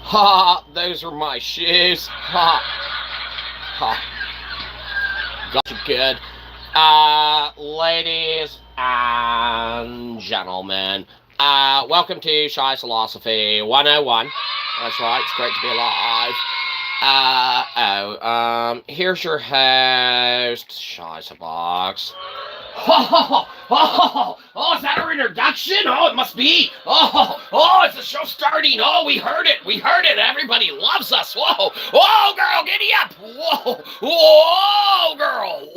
Ha, those are my shoes. Ha, ha. Got you good. Ladies and gentlemen, welcome to Shyzalosophy 101. That's right, it's great to be alive. Here's your host, Shyzabox. Oh, is that our introduction? Oh, it must be. Oh, it's the show starting. Oh, we heard it. Everybody loves us. Whoa, girl, giddy up. Whoa, girl.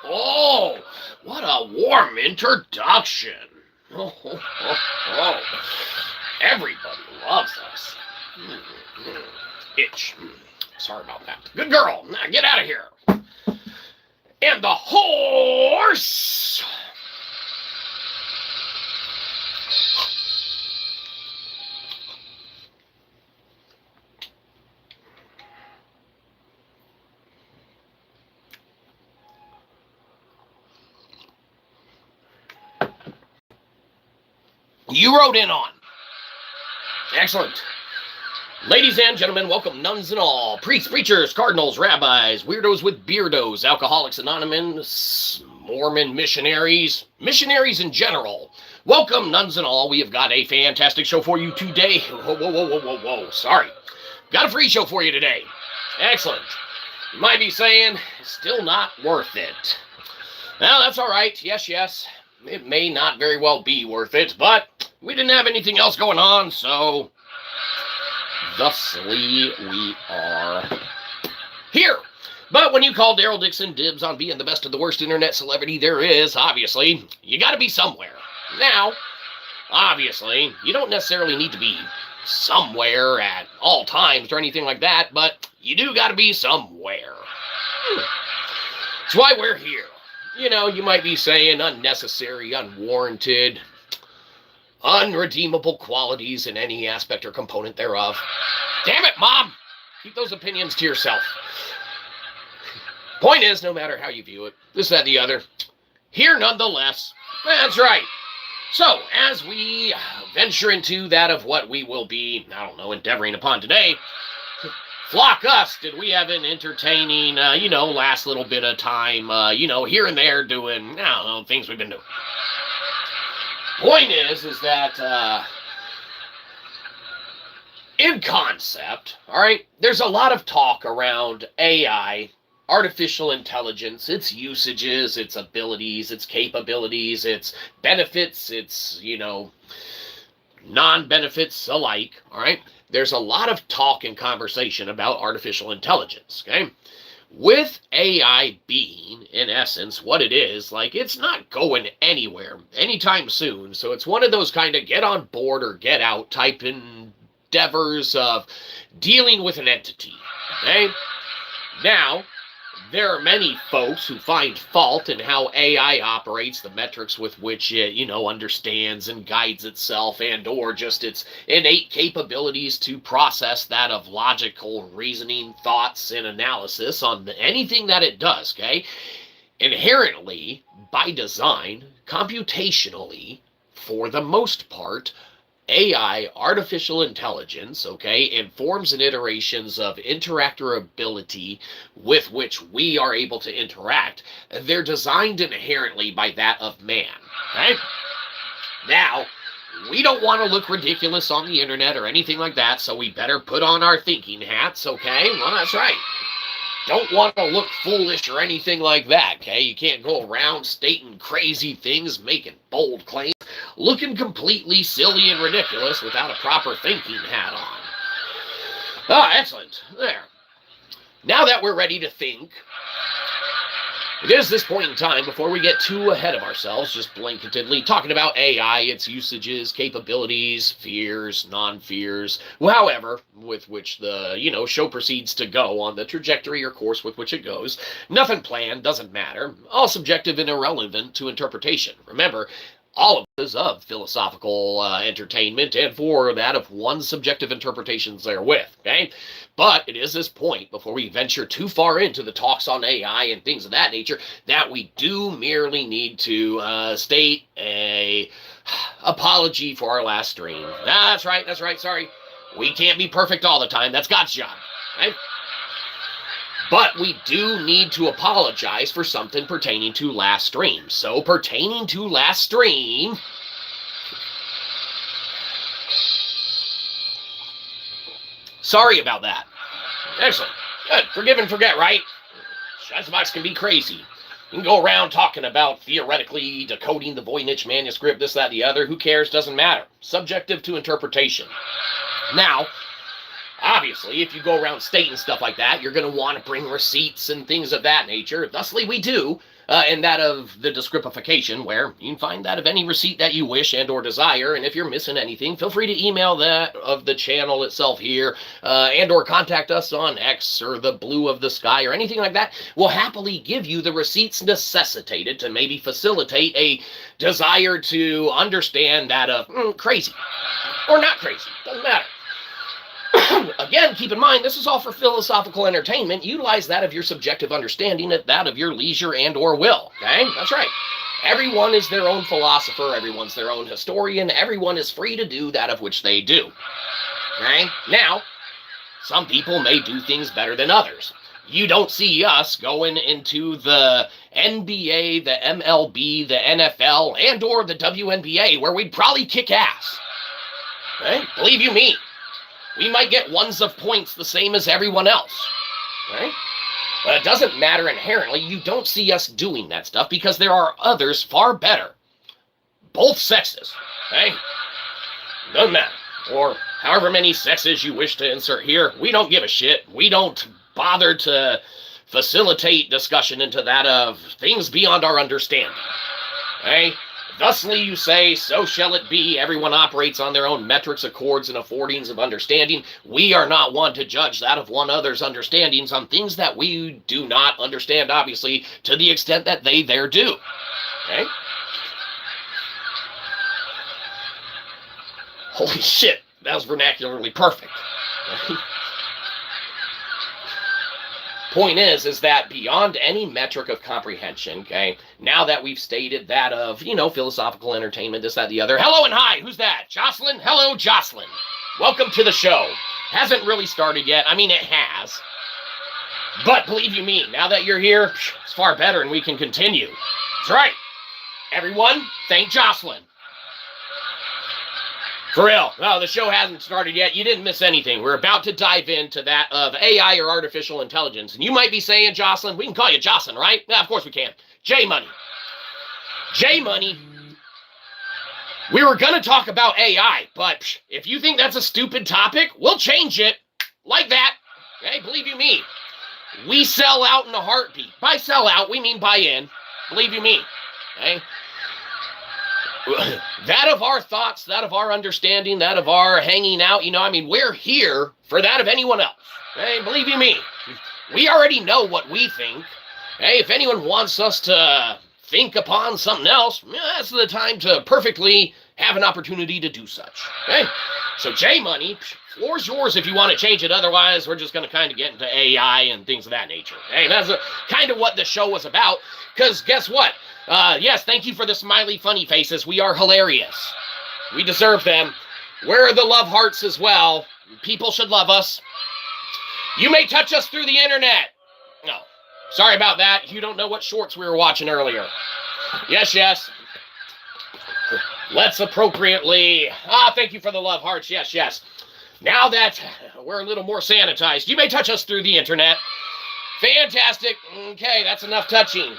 Whoa. What a warm introduction. Everybody loves us. Itch. Sorry about that. Good girl. Now get out of here. And the horse. You wrote in on. Excellent. Ladies and gentlemen, welcome nuns and all, priests, preachers, cardinals, rabbis, weirdos with beardos, Alcoholics Anonymous, Mormon missionaries in general. Welcome nuns and all. We have got a fantastic show for you today. Whoa. Sorry. Got a free show for you today. Excellent. You might be saying, still not worth it. Well, that's all right. Yes. It may not very well be worth it, but we didn't have anything else going on, so thusly we are here. But when you call Daryl Dixon dibs on being the best of the worst internet celebrity there is, obviously, you gotta be somewhere. Now, obviously, you don't necessarily need to be somewhere at all times or anything like that, but you do gotta be somewhere. That's why we're here. You know, you might be saying unnecessary, unwarranted, unredeemable qualities in any aspect or component thereof. Damn it, Mom! Keep those opinions to yourself. Point is, no matter how you view it, this, that, the other, here nonetheless. That's right. So, as we venture into that of what we will be, endeavoring upon today, flock us, did we have an entertaining, last little bit of time, here and there doing, things we've been doing. Point is that, in concept, all right, there's a lot of talk around AI, artificial intelligence, its usages, its abilities, its capabilities, its benefits, its, non-benefits alike, all right? There's a lot of talk and conversation about artificial intelligence, okay? With AI being, in essence, what it is, it's not going anywhere anytime soon, so it's one of those kind of get on board or get out type endeavors of dealing with an entity, okay? Now, there are many folks who find fault in how AI operates, the metrics with which it, understands and guides itself, and or just its innate capabilities to process that of logical reasoning, thoughts, and analysis on anything that it does, okay? Inherently, by design, computationally, for the most part, AI, artificial intelligence, okay, in forms and iterations of interactability with which we are able to interact, they're designed inherently by that of man, okay? Now, we don't want to look ridiculous on the internet or anything like that, so we better put on our thinking hats, okay? Well, that's right. Don't want to look foolish or anything like that, okay? You can't go around stating crazy things, making bold claims, looking completely silly and ridiculous without a proper thinking hat on. Ah, excellent. There. Now that we're ready to think, it is this point in time, before we get too ahead of ourselves, just blanketedly talking about AI, its usages, capabilities, fears, non-fears, however, with which the, show proceeds to go on the trajectory or course with which it goes. Nothing planned, doesn't matter. All subjective and irrelevant to interpretation. Remember, all of this of philosophical entertainment, and for that of one's subjective interpretations therewith, okay? But it is this point, before we venture too far into the talks on AI and things of that nature, that we do merely need to state a apology for our last stream. That's right, sorry. We can't be perfect all the time. That's God's job, right? But we do need to apologize for something pertaining to last stream. So pertaining to last stream, sorry about that. Excellent. Good. Forgive and forget, right? Shyzabox can be crazy. You can go around talking about theoretically decoding the Voynich manuscript, this, that, the other. Who cares? Doesn't matter. Subjective to interpretation. Now, obviously, if you go around stating stuff like that, you're going to want to bring receipts and things of that nature. Thusly, we do. And that of the descripification, where you can find that of any receipt that you wish and or desire. And if you're missing anything, feel free to email that of the channel itself here, and or contact us on X or the blue of the sky or anything like that. We'll happily give you the receipts necessitated to maybe facilitate a desire to understand that of crazy or not crazy. Doesn't matter. Again, keep in mind, this is all for philosophical entertainment. Utilize that of your subjective understanding at that of your leisure and or will. Okay? That's right. Everyone is their own philosopher. Everyone's their own historian. Everyone is free to do that of which they do. Okay? Now, some people may do things better than others. You don't see us going into the NBA, the MLB, the NFL, and or the WNBA, where we'd probably kick ass. Okay? Believe you me. We might get ones of points the same as everyone else, right? But it doesn't matter inherently. You don't see us doing that stuff because there are others far better. Both sexes, okay? Doesn't matter. Or however many sexes you wish to insert here. We don't give a shit. We don't bother to facilitate discussion into that of things beyond our understanding, okay? Thusly you say, so shall it be. Everyone operates on their own metrics, accords, and affordings of understanding. We are not one to judge that of one other's understandings on things that we do not understand, obviously, to the extent that they there do. Okay? Holy shit, that was vernacularly perfect. Point is that beyond any metric of comprehension, okay, now that we've stated that of, philosophical entertainment, this, that, the other. Hello and hi, who's that? Jocelyn? Hello, Jocelyn. Welcome to the show. Hasn't really started yet. I mean, it has. But believe you me, now that you're here, it's far better and we can continue. That's right. Everyone, thank Jocelyn. For real. No, the show hasn't started yet. You didn't miss anything. We're about to dive into that of AI or artificial intelligence. And you might be saying, Jocelyn, we can call you Jocelyn, right? Yeah, of course we can. J-Money. J-Money. We were going to talk about AI, but if you think that's a stupid topic, we'll change it like that. Okay, believe you me. We sell out in a heartbeat. By sell out, we mean buy in. Believe you me. Okay? That of our thoughts, that of our understanding, that of our hanging out, we're here for that of anyone else. Okay? Believe you me. We already know what we think. Hey, if anyone wants us to think upon something else, that's the time to perfectly have an opportunity to do such. Okay? So J-Money, floor's yours if you want to change it. Otherwise, we're just going to kind of get into AI and things of that nature. Hey, that's kind of what the show was about. Because guess what? Yes, thank you for the smiley funny faces. We are hilarious. We deserve them. We're the love hearts as well. People should love us. You may touch us through the internet. No. Sorry about that. You don't know what shorts we were watching earlier. Yes. Let's appropriately... thank you for the love hearts. Yes. Now that we're a little more sanitized, you may touch us through the internet. Fantastic. Okay, that's enough touching.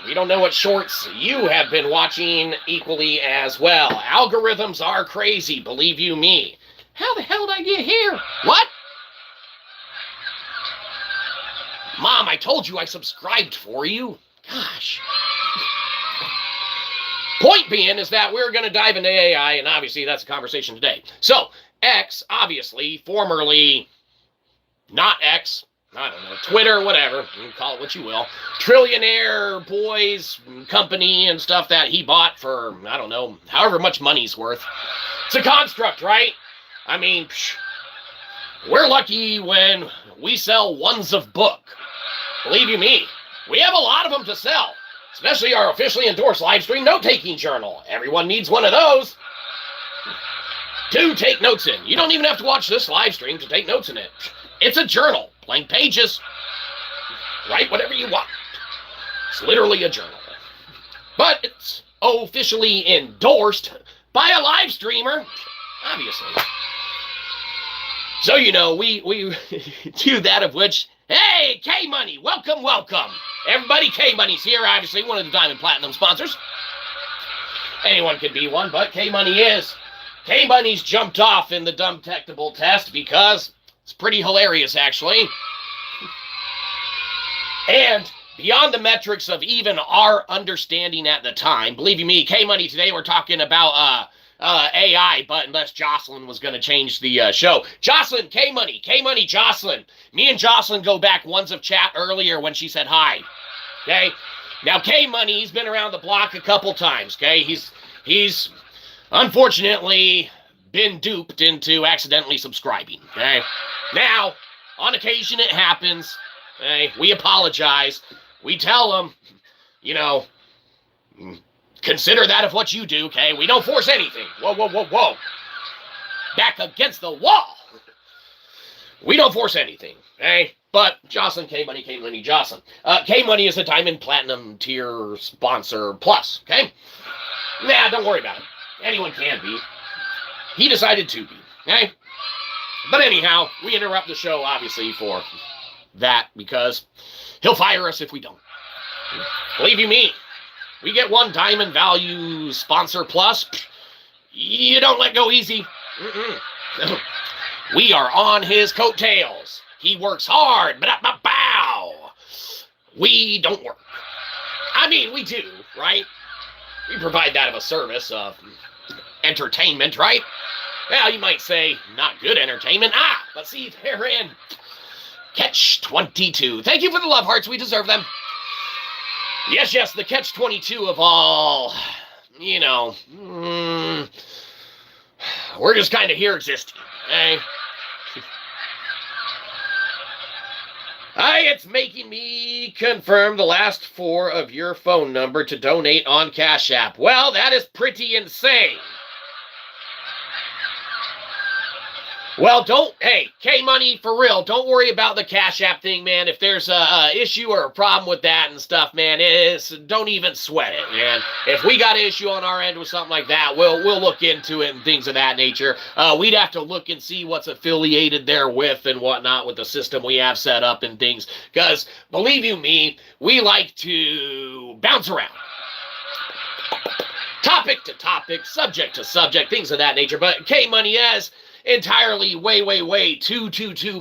We don't know what shorts you have been watching equally as well. Algorithms are crazy, believe you me. How the hell did I get here? What? Mom, I told you I subscribed for you. Gosh. Point being is that we're going to dive into AI, and obviously that's a conversation today. So, X, obviously, formerly not X, I don't know, Twitter, whatever, you can call it what you will, trillionaire boys company and stuff that he bought for, I don't know, however much money's worth. It's a construct, right? I mean, we're lucky when we sell ones of book. Believe you me, we have a lot of them to sell, especially our officially endorsed live stream note-taking journal. Everyone needs one of those. to take notes in. You don't even have to watch this live stream to take notes in it. It's a journal, blank pages. Write whatever you want. It's literally a journal. But it's officially endorsed by a live streamer, obviously. So, you know, we do that, of which, hey, K-Money, welcome, welcome. Everybody, K-Money's here, obviously, one of the Diamond Platinum sponsors. Anyone could be one, but K-Money is. K-Money's jumped off in the dumb technical test because it's pretty hilarious, actually. And beyond the metrics of even our understanding at the time, believe you me, K-Money, today we're talking about AI, but unless Jocelyn was going to change the show. Jocelyn, K-Money, Jocelyn. Me and Jocelyn go back ones of chat earlier when she said hi. Okay? Now, K-Money, he's been around the block a couple times, okay? He's unfortunately been duped into accidentally subscribing, okay? Now, on occasion it happens. Okay? We apologize. We tell him, you know, consider that of what you do, okay? We don't force anything. Whoa, whoa, whoa, whoa. Back against the wall. We don't force anything, okay? But Jocelyn, K-Money, Jocelyn. K-Money is a Diamond Platinum tier sponsor plus, okay? Nah, don't worry about it. Anyone can be. He decided to be, okay? But anyhow, we interrupt the show, obviously, for that, because he'll fire us if we don't. Believe you me, we get one Diamond Value sponsor plus, you don't let go easy. We are on his coattails. He works hard, but bow. We don't work. I mean, we do, right? We provide that of a service of entertainment, right? Well, you might say, not good entertainment. But see, they're in Catch-22. Thank you for the love hearts. We deserve them. Yes, the Catch-22 of all, you know, we're just kind of here existing, okay? It's making me confirm the last 4 of your phone number to donate on Cashapp. Well, that is pretty insane. Well, hey, K-Money, for real, don't worry about the Cashapp thing, man. If there's a issue or a problem with that and stuff, man, don't even sweat it, man. If we got an issue on our end with something like that, we'll look into it and things of that nature. We'd have to look and see what's affiliated there with and whatnot with the system we have set up and things. Because, believe you me, we like to bounce around. Topic to topic, subject to subject, things of that nature. But K-Money is entirely way too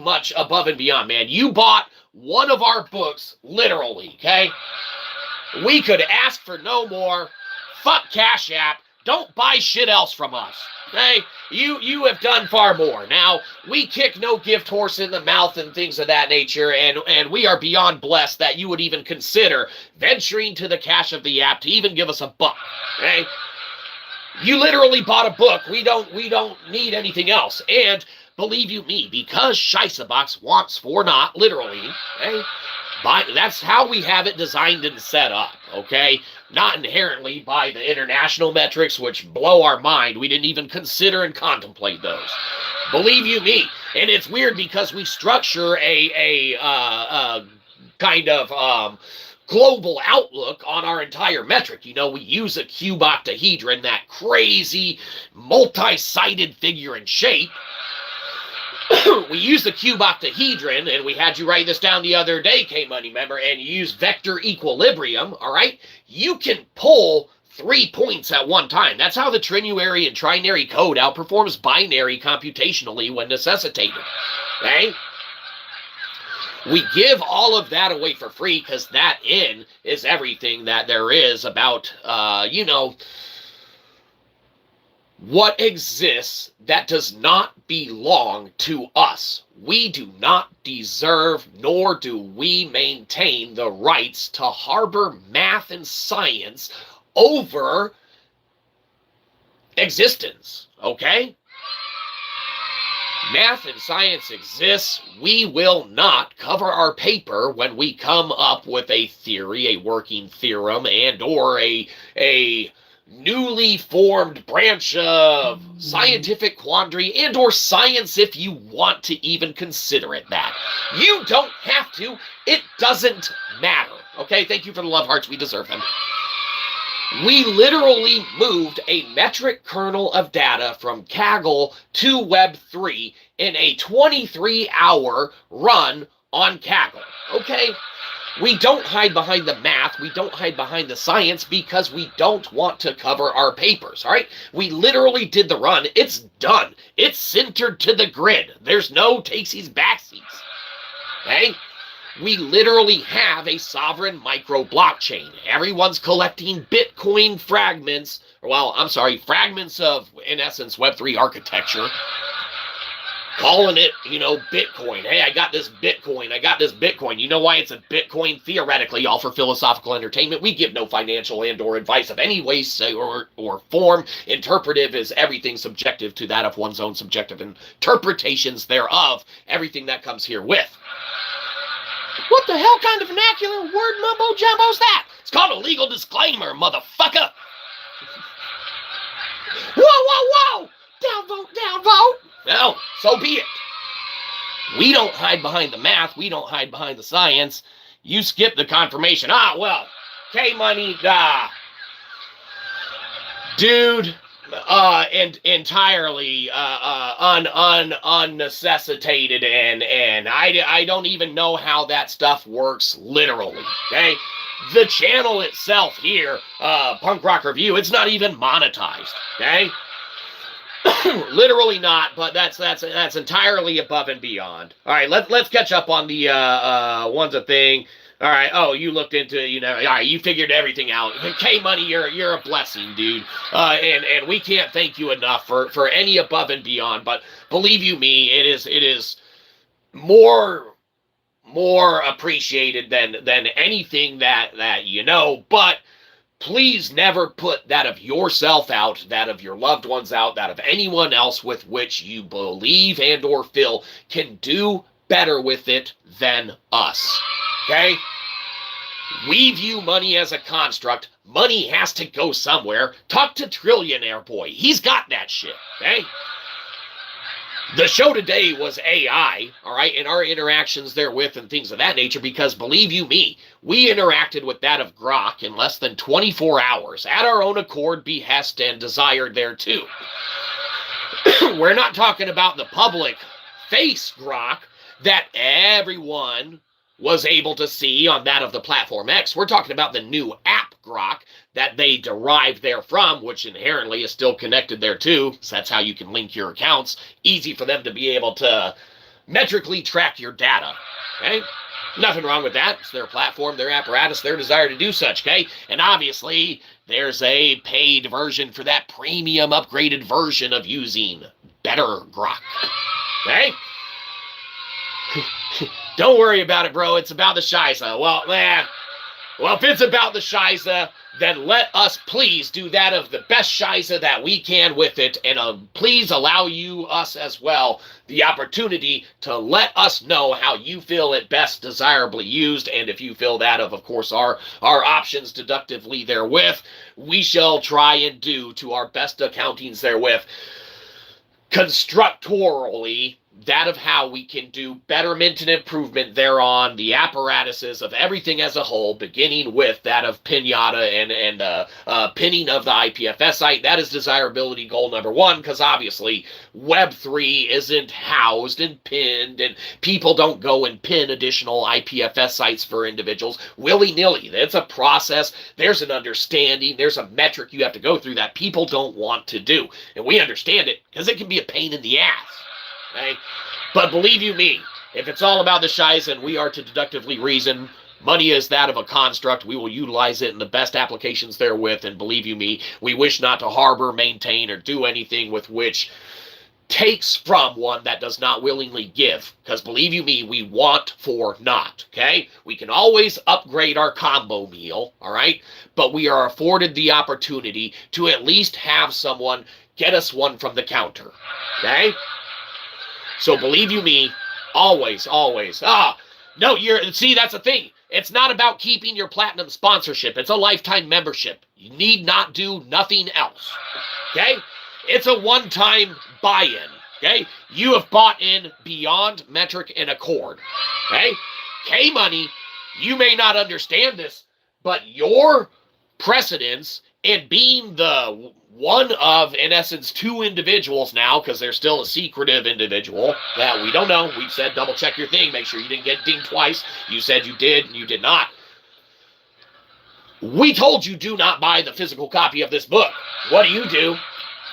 much above and beyond, man. You bought one of our books, literally, okay? We could ask for no more. Fuck Cashapp. Don't buy shit else from us, okay? You have done far more. Now, we kick no gift horse in the mouth and things of that nature, and we are beyond blessed that you would even consider venturing to the cash of the app to even give us a buck, okay? You literally bought a book. We don't need anything else. And believe you me, because Shyzabox wants for naught, literally, okay? That's how we have it designed and set up, okay? Not inherently by the international metrics, which blow our mind. We didn't even consider and contemplate those. Believe you me. And it's weird because we structure a kind of global outlook on our entire metric. You know, we use a cube octahedron, that crazy multi-sided figure and shape. We use the cube octahedron, and we had you write this down the other day, K-Money, remember, and you use vector equilibrium, all right? You can pull 3 points at one time. That's how the trinary and trinary code outperforms binary computationally when necessitated, okay? We give all of that away for free because that is everything that there is about, you know, what exists that does not belong to us. We do not deserve, nor do we maintain the rights to harbor math and science over existence, okay? Math and science exists. We will not cover our paper when we come up with a theory, a working theorem, and or a newly formed branch of scientific quandary and or science if you want to even consider it that. You don't have to. It doesn't matter. Okay, thank you for the love hearts. We deserve them. We literally moved a metric kernel of data from Kaggle to Web3 in a 23-hour run on Kaggle. Okay? We don't hide behind the math, we don't hide behind the science because we don't want to cover our papers, all right? We literally did the run, it's done. It's centered to the grid. There's no takesies backsies, okay? We literally have a sovereign micro blockchain. Everyone's collecting Bitcoin fragments, fragments of, in essence, Web3 architecture, calling it, Bitcoin. Hey, I got this Bitcoin. You know why it's a Bitcoin? Theoretically, all for philosophical entertainment. We give no financial and or advice of any way or form. Interpretive is everything subjective to that of one's own subjective interpretations thereof. Everything that comes here with. What the hell kind of vernacular word mumbo jumbo's that? It's called a legal disclaimer, motherfucker. Whoa! Downvote! Well, so be it. We don't hide behind the math. We don't hide behind the science. You skip the confirmation. K-Money, dude, and entirely unnecessitated, and I don't even know how that stuff works literally, okay? The channel itself here, punkrokreview, it's not even monetized, okay? Literally not, but that's entirely above and beyond. All right, let's catch up on the one's a thing. All right. Oh, you looked into it, all right, you figured everything out. K-Money, you're a blessing, dude. And we can't thank you enough for any above and beyond. But believe you me, it is more appreciated than anything that But please never put that of yourself out, that of your loved ones out, that of anyone else with which you believe and or feel can do better with it than us. Okay? We view money as a construct. Money has to go somewhere. Talk to Trillionaire Boy. He's got that shit. Okay? The show today was AI, all right, and our interactions therewith and things of that nature, because believe you me, we interacted with that of grok in less than 24 hours at our own accord, behest, and desired thereto. We're not talking about the public face grok that everyone was able to see on that of the Platform X. We're talking about the new app grok that they derived therefrom, which inherently is still connected there too. So that's how you can link your accounts. Easy for them to be able to metrically track your data. Okay? Nothing wrong with that. It's their platform, their apparatus, their desire to do such. Okay? And obviously, there's a paid version for that premium upgraded version of using better grok. Okay? Don't worry about it, bro. It's about the Shyza. Well, if it's about the Shyza, then let us please do that of the best Shyza that we can with it, and please allow us as well the opportunity to let us know how you feel it best desirably used, and if you feel that of course, our options deductively therewith, we shall try and do to our best accountings therewith, constructorally, that of how we can do betterment and improvement thereon, the apparatuses of everything as a whole, beginning with that of Pinata and pinning of the IPFS site. That is desirability goal number one, because obviously Web3 isn't housed and pinned, and people don't go and pin additional IPFS sites for individuals willy-nilly. It's a process. There's an understanding. There's a metric you have to go through that people don't want to do. And we understand it, because it can be a pain in the ass. Okay? But believe you me, if it's all about the Shyza and we are to deductively reason, money is that of a construct. We will utilize it in the best applications therewith, and believe you me, we wish not to harbor, maintain, or do anything with which takes from one that does not willingly give. Because believe you me, we want for not, okay? We can always upgrade our combo meal, all right? But we are afforded the opportunity to at least have someone get us one from the counter, okay? So believe you me, always. See, that's the thing. It's not about keeping your platinum sponsorship. It's a lifetime membership. You need not do nothing else. Okay? It's a one-time buy-in. Okay? You have bought in beyond metric and accord. Okay? K-Money, you may not understand this, but your precedence in being the one of, in essence, two individuals now, because there's still a secretive individual that we don't know. We said double check your thing, make sure you didn't get dinged twice. You said you did, and you did not. We told you do not buy the physical copy of this book. What do?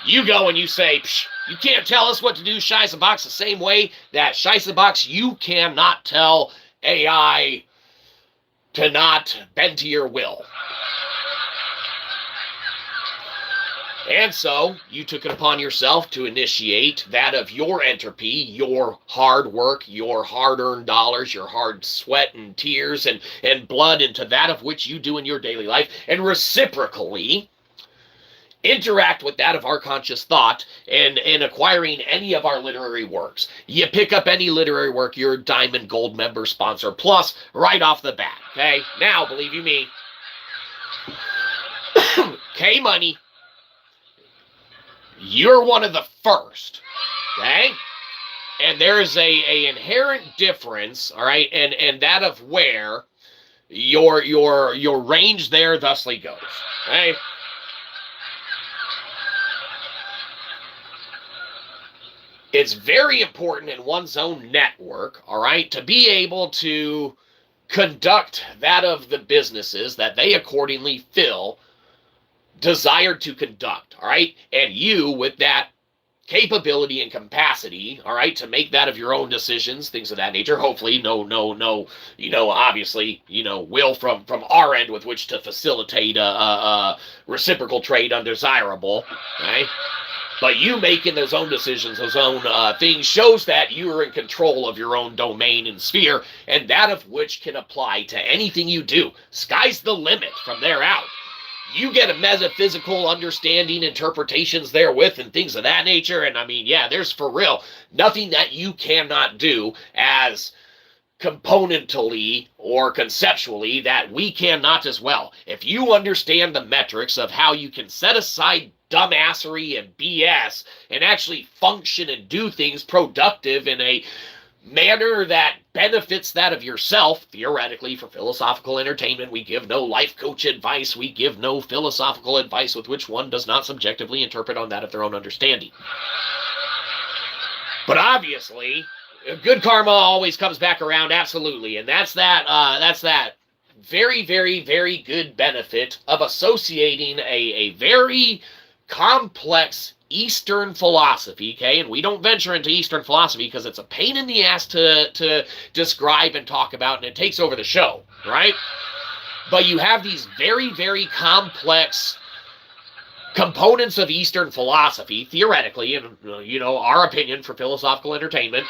You go and you say, you can't tell us what to do, Shyzabox, the same way that Shyzabox, you cannot tell AI to not bend to your will. And so, you took it upon yourself to initiate that of your entropy, your hard work, your hard-earned dollars, your hard sweat and tears and blood into that of which you do in your daily life, and reciprocally interact with that of our conscious thought in acquiring any of our literary works. You pick up any literary work, you're a Diamond Gold member sponsor, plus right off the bat, okay? Now, believe you me, K-Money, you're one of the first, okay? And there's a inherent difference, all right, and that of where your range there thusly goes, okay? It's very important in one's own network, all right, to be able to conduct that of the businesses that they accordingly feel desired to conduct, all right? And you, with that capability and capacity, all right, to make that of your own decisions, things of that nature, hopefully no, obviously, will from our end with which to facilitate a reciprocal trade undesirable, right? But you making those own decisions, those own things, shows that you are in control of your own domain and sphere, and that of which can apply to anything you do. Sky's the limit from there out. You get a metaphysical understanding, interpretations therewith, and things of that nature. And I mean, yeah, there's for real nothing that you cannot do as componentally or conceptually that we cannot as well. If you understand the metrics of how you can set aside dumbassery and BS and actually function and do things productive in a manner that benefits that of yourself, theoretically, for philosophical entertainment. We give no life coach advice. We give no philosophical advice with which one does not subjectively interpret on that of their own understanding. But obviously, good karma always comes back around, absolutely. And that's that very, very, very good benefit of associating a very complex Eastern philosophy, okay? And we don't venture into Eastern philosophy because it's a pain in the ass to describe and talk about, and it takes over the show, right? But you have these very, very complex components of Eastern philosophy, theoretically, and, our opinion for philosophical entertainment.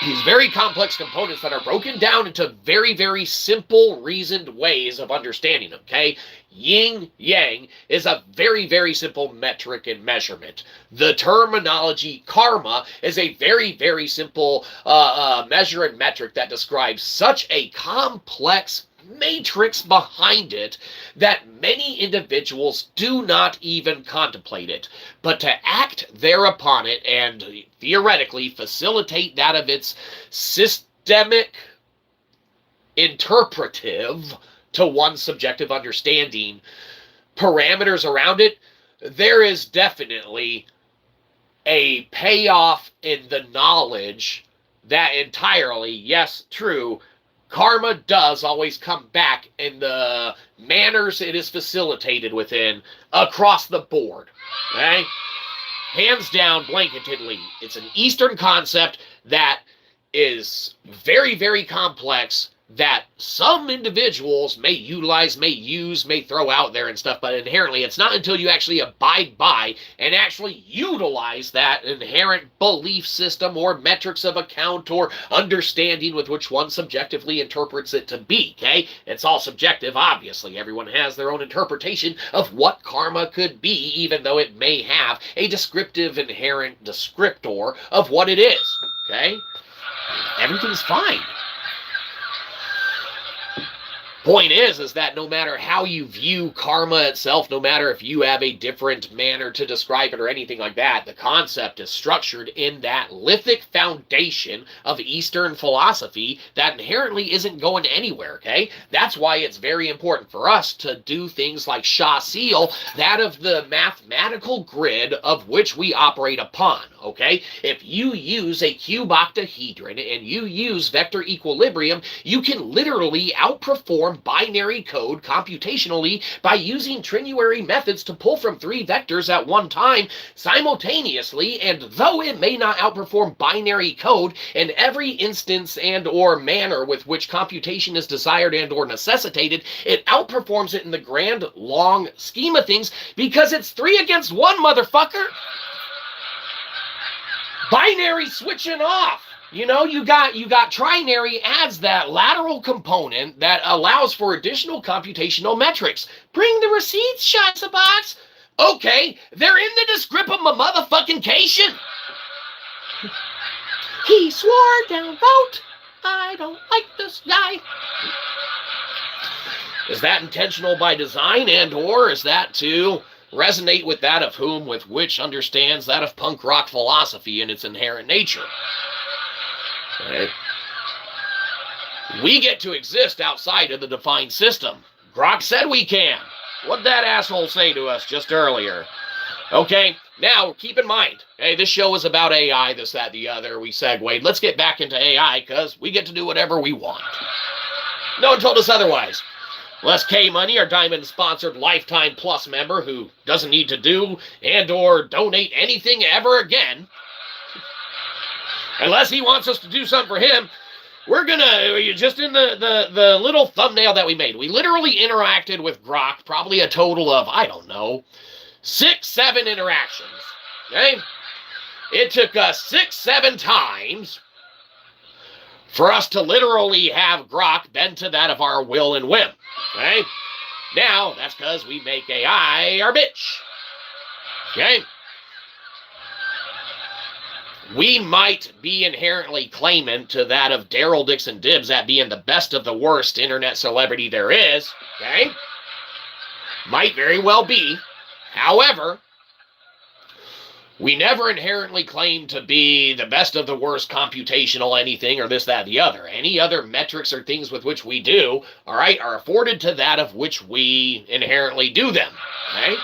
These very complex components that are broken down into very, very simple, reasoned ways of understanding them, okay? Yin Yang is a very, very simple metric and measurement. The terminology karma is a very, very simple measure and metric that describes such a complex matrix behind it that many individuals do not even contemplate it. But to act thereupon it and theoretically facilitate that of its systemic interpretive to one's subjective understanding parameters around it, there is definitely a payoff in the knowledge that entirely, yes, true, karma does always come back in the manners it is facilitated within across the board, okay? Hands down, blanketedly. It's an Eastern concept that is very, very complex that some individuals may utilize, may use, may throw out there and stuff, but inherently it's not until you actually abide by and actually utilize that inherent belief system or metrics of account or understanding with which one subjectively interprets it to be, okay? It's all subjective, obviously. Everyone has their own interpretation of what karma could be, even though it may have a descriptive inherent descriptor of what it is, okay? Everything's fine. Point is that no matter how you view karma itself, no matter if you have a different manner to describe it or anything like that, the concept is structured in that lithic foundation of Eastern philosophy that inherently isn't going anywhere, okay? That's why it's very important for us to do things like Sha Seal, that of the mathematical grid of which we operate upon, okay? If you use a cube octahedron and you use vector equilibrium, you can literally outperform binary code computationally by using trinary methods to pull from 3 vectors at one time simultaneously, and though it may not outperform binary code in every instance and or manner with which computation is desired and or necessitated, it outperforms it in the grand long scheme of things because it's 3 against 1, motherfucker. Binary switching off. You know, you got trinary adds that lateral component that allows for additional computational metrics. Bring the receipts, Shyzabox. Okay, they're in the description of my motherfucking cation. He swore down vote. I don't like this guy. Is that intentional by design, and or is that to resonate with that of whom with which understands that of punk rock philosophy in its inherent nature? Okay. We get to exist outside of the defined system. Grok said we can. What'd that asshole say to us just earlier? Okay, now keep in mind, hey, this show is about AI, this, that, the other. We segued. Let's get back into AI because we get to do whatever we want. No one told us otherwise. Les K Money, our Diamond-sponsored Lifetime Plus member who doesn't need to do and or donate anything ever again. Unless he wants us to do something for him, we're gonna, just in the little thumbnail that we made, we literally interacted with Grok, probably a total of, I don't know, 6, 7 interactions, okay? It took us 6, 7 times for us to literally have Grok bend to that of our will and whim, okay? Now, that's because we make AI our bitch, okay? We might be inherently claimant to that of Daryl Dixon Dibbs at being the best of the worst internet celebrity there is, okay? Might very well be. However, we never inherently claim to be the best of the worst computational anything or this, that, the other. Any other metrics or things with which we do, all right, are afforded to that of which we inherently do them, okay?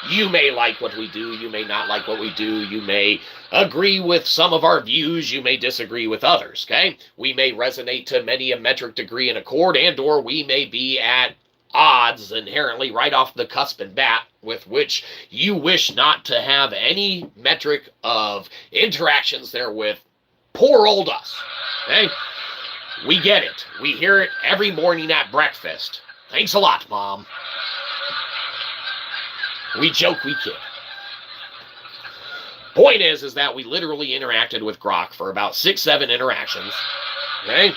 You may like what we do, you may not like what we do, you may agree with some of our views, you may disagree with others, okay? We may resonate to many a metric degree in accord, and or we may be at odds inherently right off the cusp and bat with which you wish not to have any metric of interactions there with poor old us, okay? We get it. We hear it every morning at breakfast. Thanks a lot, Mom. We joke, we kid. Point is that we literally interacted with Grok for about 6, 7 interactions, okay?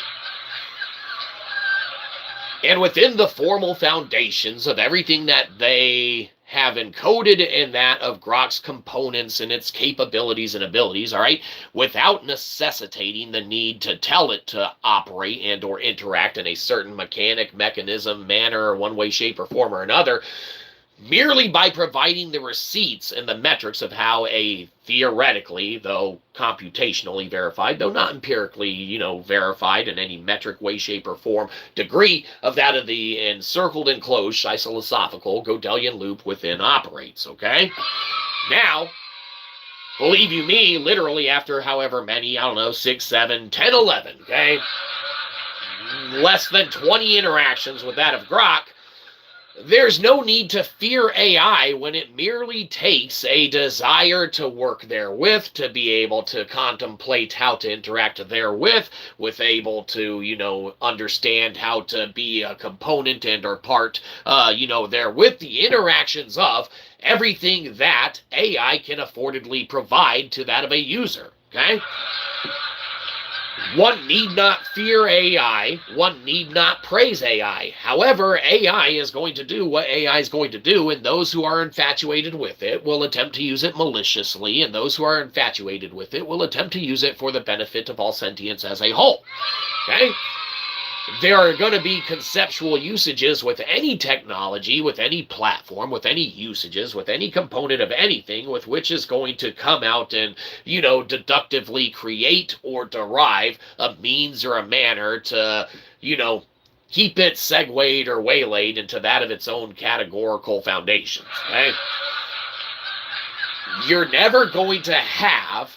And within the formal foundations of everything that they have encoded in that of Grok's components and its capabilities and abilities, all right, without necessitating the need to tell it to operate and or interact in a certain mechanic, mechanism, manner, or one way, shape, or form or another, merely by providing the receipts and the metrics of how a theoretically, though computationally verified, though not empirically, verified in any metric way, shape, or form, degree of that of the encircled, enclosed, Shyzalosophical Godelian loop within operates, okay? Now, believe you me, literally after however many, 6, 7, 10, 11, okay? Less than 20 interactions with that of Grok, there's no need to fear AI when it merely takes a desire to work therewith, to be able to contemplate how to interact therewith, with able to, understand how to be a component and or part, therewith, the interactions of everything that AI can affordedly provide to that of a user, okay? One need not fear AI. One need not praise AI. However, AI is going to do what AI is going to do, and those who are infatuated with it will attempt to use it maliciously, and those who are infatuated with it will attempt to use it for the benefit of all sentience as a whole. Okay? there are going to be conceptual usages with any technology, with any platform, with any usages, with any component of anything with which is going to come out and, deductively create or derive a means or a manner to, keep it segued or waylaid into that of its own categorical foundations, okay? You're never going to have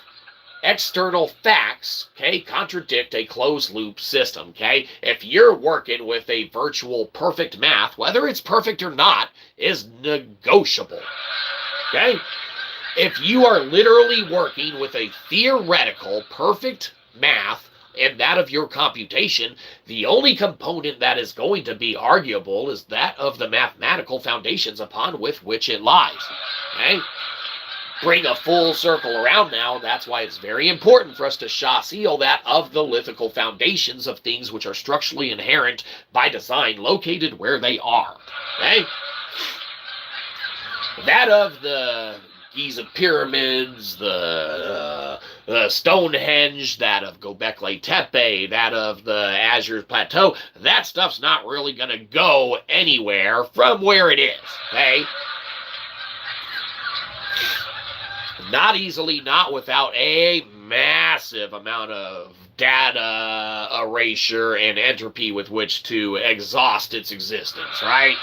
external facts, okay, contradict a closed loop system, okay? If you're working with a virtual perfect math, whether it's perfect or not, is negotiable, okay? If you are literally working with a theoretical perfect math and that of your computation, the only component that is going to be arguable is that of the mathematical foundations upon which it lies, okay? Bring a full circle around now. That's why it's very important for us to seal that of the lithical foundations of things which are structurally inherent by design, located where they are. Okay? That of the Giza pyramids, the Stonehenge, that of Göbekli Tepe, that of the Azure Plateau, that stuff's not really going to go anywhere from where it is. Okay? Not easily, not without a massive amount of data erasure and entropy with which to exhaust its existence, right?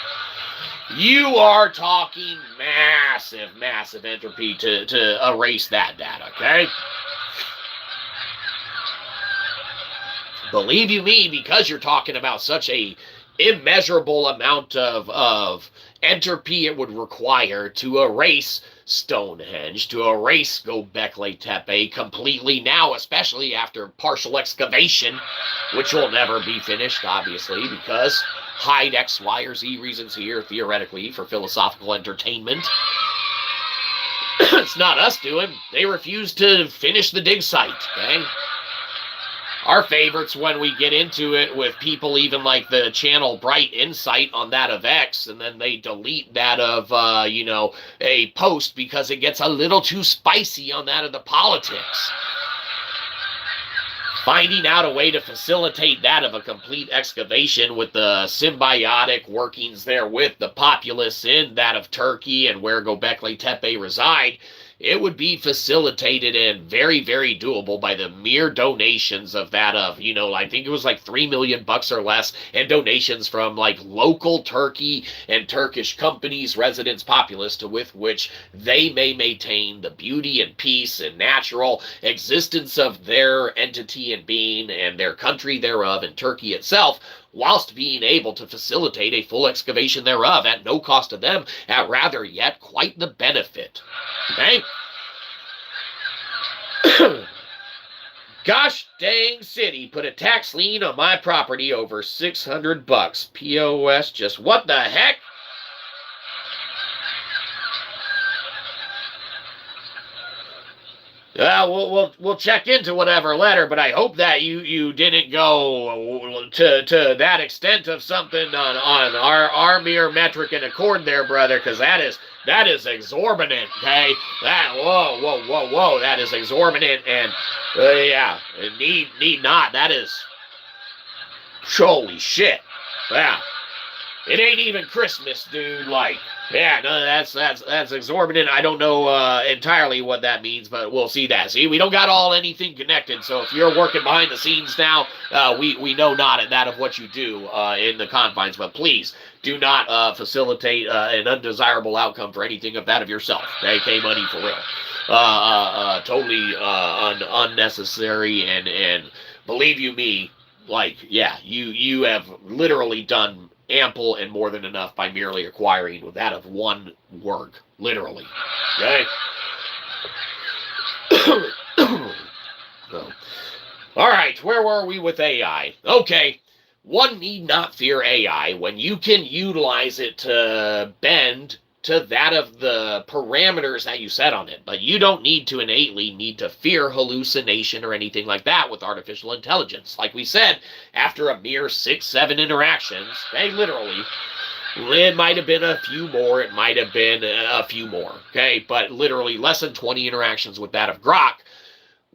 You are talking massive entropy to erase that data, okay? Believe you me, because you're talking about such a immeasurable amount of entropy it would require to erase Stonehenge, to erase Göbekli Tepe completely now, especially after partial excavation, which will never be finished, obviously, because hide X, Y, or Z reasons here, theoretically, for philosophical entertainment. It's not us doing. They refuse to finish the dig site, okay? Our favorites when we get into it with people even like the channel Bright Insight on that of X, and then they delete that of, a post because it gets a little too spicy on that of the politics. Finding out a way to facilitate that of a complete excavation with the symbiotic workings there with the populace in that of Turkey and where Göbekli Tepe reside, it would be facilitated and very, very doable by the mere donations of that of, I think it was like $3 million or less, and donations from like local Turkey and Turkish companies, residents, populace, to with which they may maintain the beauty and peace and natural existence of their entity and being and their country thereof and Turkey itself, whilst being able to facilitate a full excavation thereof at no cost to them, at rather yet quite the benefit. Okay? Gosh dang city put a tax lien on my property over $600. POS, just what the heck? We'll check into whatever letter, but I hope that you didn't go to that extent of something on our mere metric and accord there, brother, because that is exorbitant, okay? Whoa, that is exorbitant, and yeah, need not. That is, holy shit, yeah. It ain't even Christmas, dude. Like, yeah, no, that's exorbitant. I don't know entirely what that means, but we'll see that. See, we don't got anything connected. So if you're working behind the scenes now, we know not at that of what you do in the confines. But please do not facilitate an undesirable outcome for anything of that of yourself. Okay, money for real. Totally unnecessary, and believe you me, like, yeah, you have literally done ample and more than enough by merely acquiring that of one work, literally. Okay? So, all right, where were we with AI? Okay, one need not fear AI when you can utilize it to bend to that of the parameters that you set on it, but you don't need to innately need to fear hallucination or anything like that with artificial intelligence. Like we said, after a mere 6-7 interactions, okay, literally, it might have been a few more, it might have been a few more, okay, but literally less than 20 interactions with that of Grok,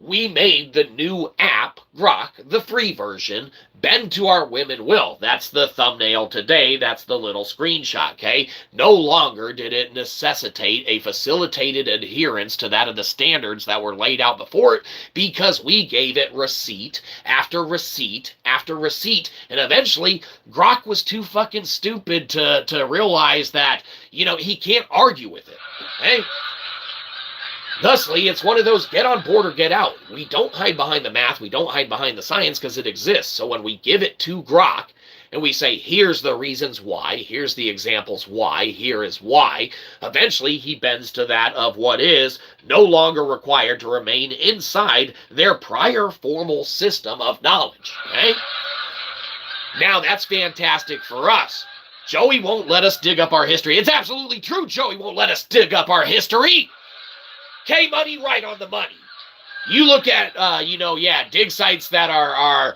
we made the new app, Grok, the free version, bend to our women will. That's the thumbnail today. That's the little screenshot, okay? No longer did it necessitate a facilitated adherence to that of the standards that were laid out before it, because we gave it receipt after receipt after receipt. And eventually, Grok was too fucking stupid to realize that, you know, he can't argue with it, okay? Thusly, it's one of those get on board or get out. We don't hide behind the math. We don't hide behind the science because it exists. So when we give it to Grok and we say, here's the reasons why, here's the examples why, here is why, eventually he bends to that of what is no longer required to remain inside their prior formal system of knowledge. Okay? Now, that's fantastic for us. Joey won't let us dig up our history. It's absolutely true. Joey won't let us dig up our history. K-Money, right on the money. You look at, dig sites that are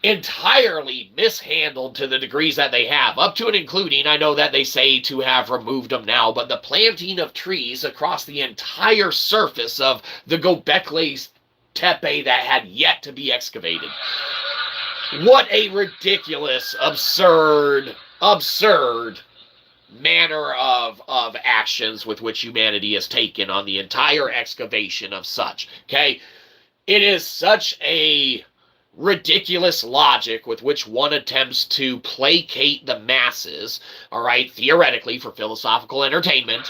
entirely mishandled to the degrees that they have, up to and including, I know that they say to have removed them now, but the planting of trees across the entire surface of the Göbekli Tepe that had yet to be excavated. What a ridiculous, absurd manner of actions with which humanity has taken on the entire excavation of such, okay? It is such a ridiculous logic with which one attempts to placate the masses, all right, theoretically for philosophical entertainment,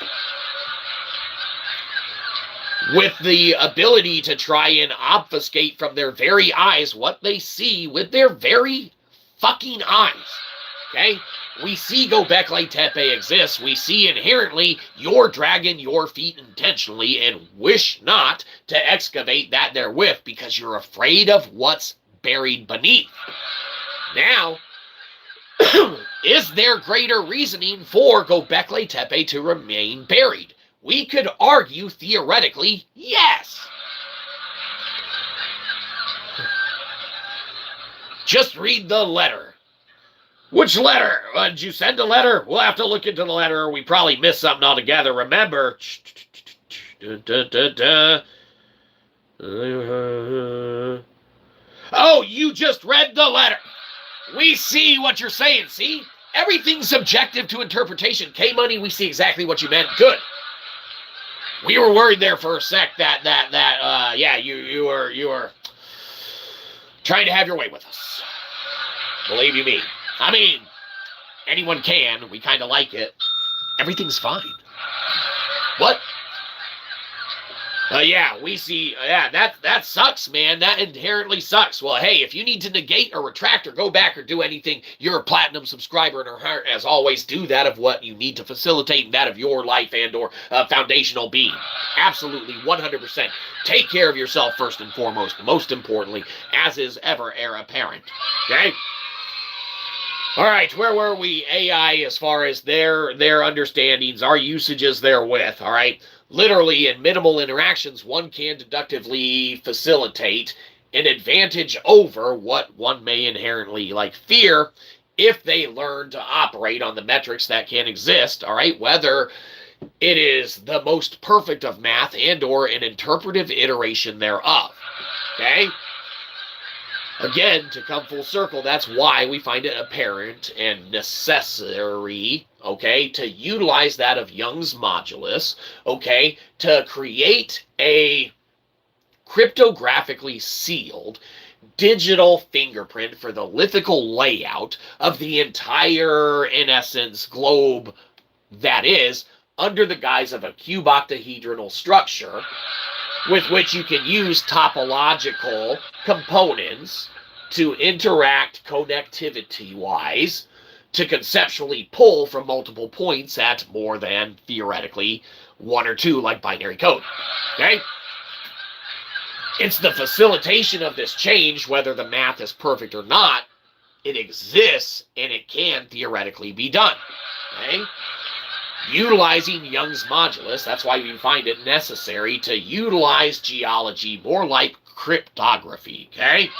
with the ability to try and obfuscate from their very eyes what they see with their very fucking eyes, okay? We see Göbekli Tepe exists. We see inherently you're dragging your feet intentionally and wish not to excavate that therewith because you're afraid of what's buried beneath. Now, is there greater reasoning for Göbekli Tepe to remain buried? We could argue theoretically, yes. Just read the letter. Which letter? Did you send a letter? We'll have to look into the letter, or we probably missed something altogether. Remember. Oh, you just read the letter. We see what you're saying, see? Everything's subjective to interpretation. K-Money, we see exactly what you meant. Good. We were worried there for a sec you were trying to have your way with us. Believe you me. I mean, anyone can. We kind of like it. Everything's fine. What? We see, that sucks, man. That inherently sucks. Well, hey, if you need to negate or retract or go back or do anything, you're a platinum subscriber in our heart. As always, do that of what you need to facilitate that of your life and or foundational being. Absolutely, 100%. Take care of yourself first and foremost, most importantly, as is ever heir apparent. Okay? All right, where were we? AI, as far as their understandings, our usages therewith, all right? Literally, in minimal interactions, one can deductively facilitate an advantage over what one may inherently fear if they learn to operate on the metrics that can exist, all right? Whether it is the most perfect of math and or an interpretive iteration thereof, okay? Again, to come full circle, that's why we find it apparent and necessary, okay, to utilize that of Young's modulus, okay, to create a cryptographically sealed digital fingerprint for the lithical layout of the entire, in essence, globe that is, under the guise of a cuboctahedral structure, with which you can use topological components to interact connectivity-wise to conceptually pull from multiple points at more than, theoretically, one or two, like binary code. Okay? It's the facilitation of this change, whether the math is perfect or not. It exists, and it can theoretically be done. Okay? Utilizing Young's modulus, that's why we find it necessary to utilize geology more like cryptography, okay?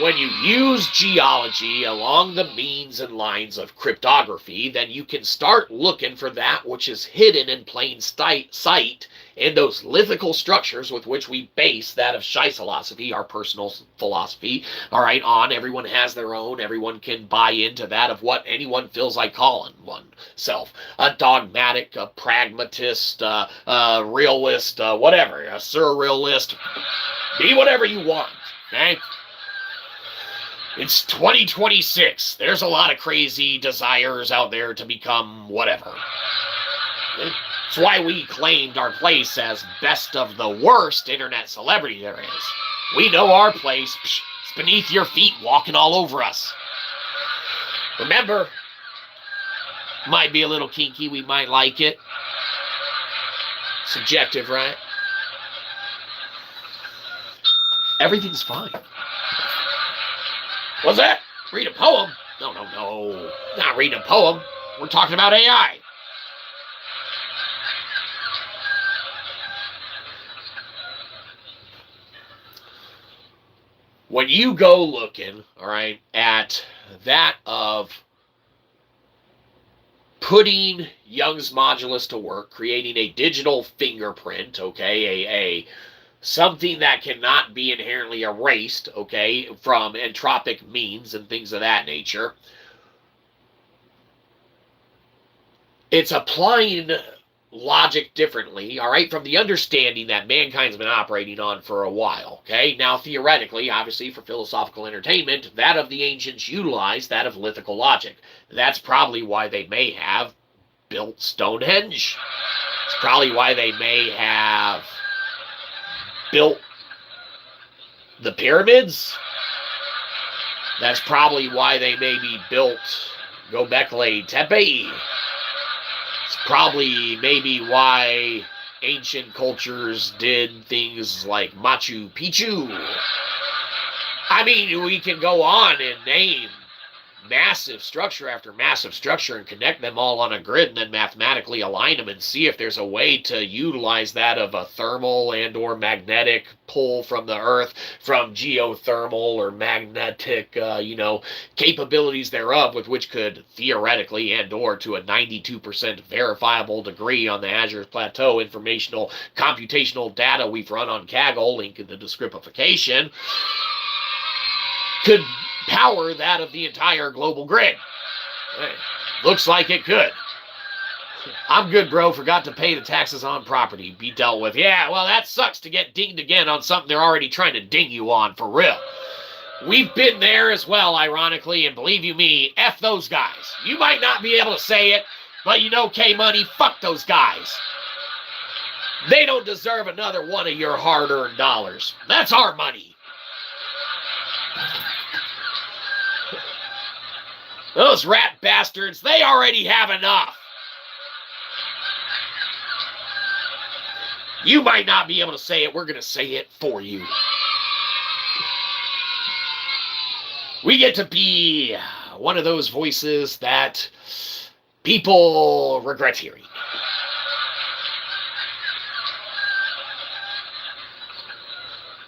when you use geology along the means and lines of cryptography, then you can start looking for that which is hidden in plain sight in those lithical structures with which we base that of Shyzalosophy, our personal philosophy, all right, on. Everyone has their own. Everyone can buy into that of what anyone feels like calling oneself. A dogmatic, a pragmatist, a realist, whatever, a surrealist. Be whatever you want, okay? It's 2026. There's a lot of crazy desires out there to become whatever. That's why we claimed our place as best of the worst internet celebrity there is. We know our place. It's beneath your feet, walking all over us. Remember, might be a little kinky. We might like it. Subjective, right? Everything's fine. What's that? Read a poem? No. Not reading a poem. We're talking about AI. When you go looking, all right, at that of putting Young's modulus to work, creating a digital fingerprint, okay, something that cannot be inherently erased, okay, from entropic means and things of that nature, it's applying logic differently, all right, from the understanding that mankind's been operating on for a while, okay? Now, theoretically, obviously, for philosophical entertainment, that of the ancients utilized that of lithical logic. That's probably why they may have built Stonehenge. It's probably why they may have built the pyramids. That's probably why they maybe built Göbekli Tepe. It's probably maybe why ancient cultures did things like Machu Picchu. I mean, we can go on and name massive structure after massive structure and connect them all on a grid and then mathematically align them and see if there's a way to utilize that of a thermal and or magnetic pull from the earth, from geothermal or magnetic, capabilities thereof, with which could theoretically and or to a 92% verifiable degree on the Azure Plateau informational computational data we've run on Kaggle, link in the descriptification, could power that of the entire global grid. Hey, looks like it could. I'm good, bro. Forgot to pay the taxes on property. Be dealt with. Yeah, well, that sucks to get dinged again on something they're already trying to ding you on, for real. We've been there as well, ironically, and believe you me, F those guys. You might not be able to say it, but you know, K-Money, fuck those guys. They don't deserve another one of your hard-earned dollars. That's our money. Those rat bastards, they already have enough. You might not be able to say it. We're going to say it for you. We get to be one of those voices that people regret hearing.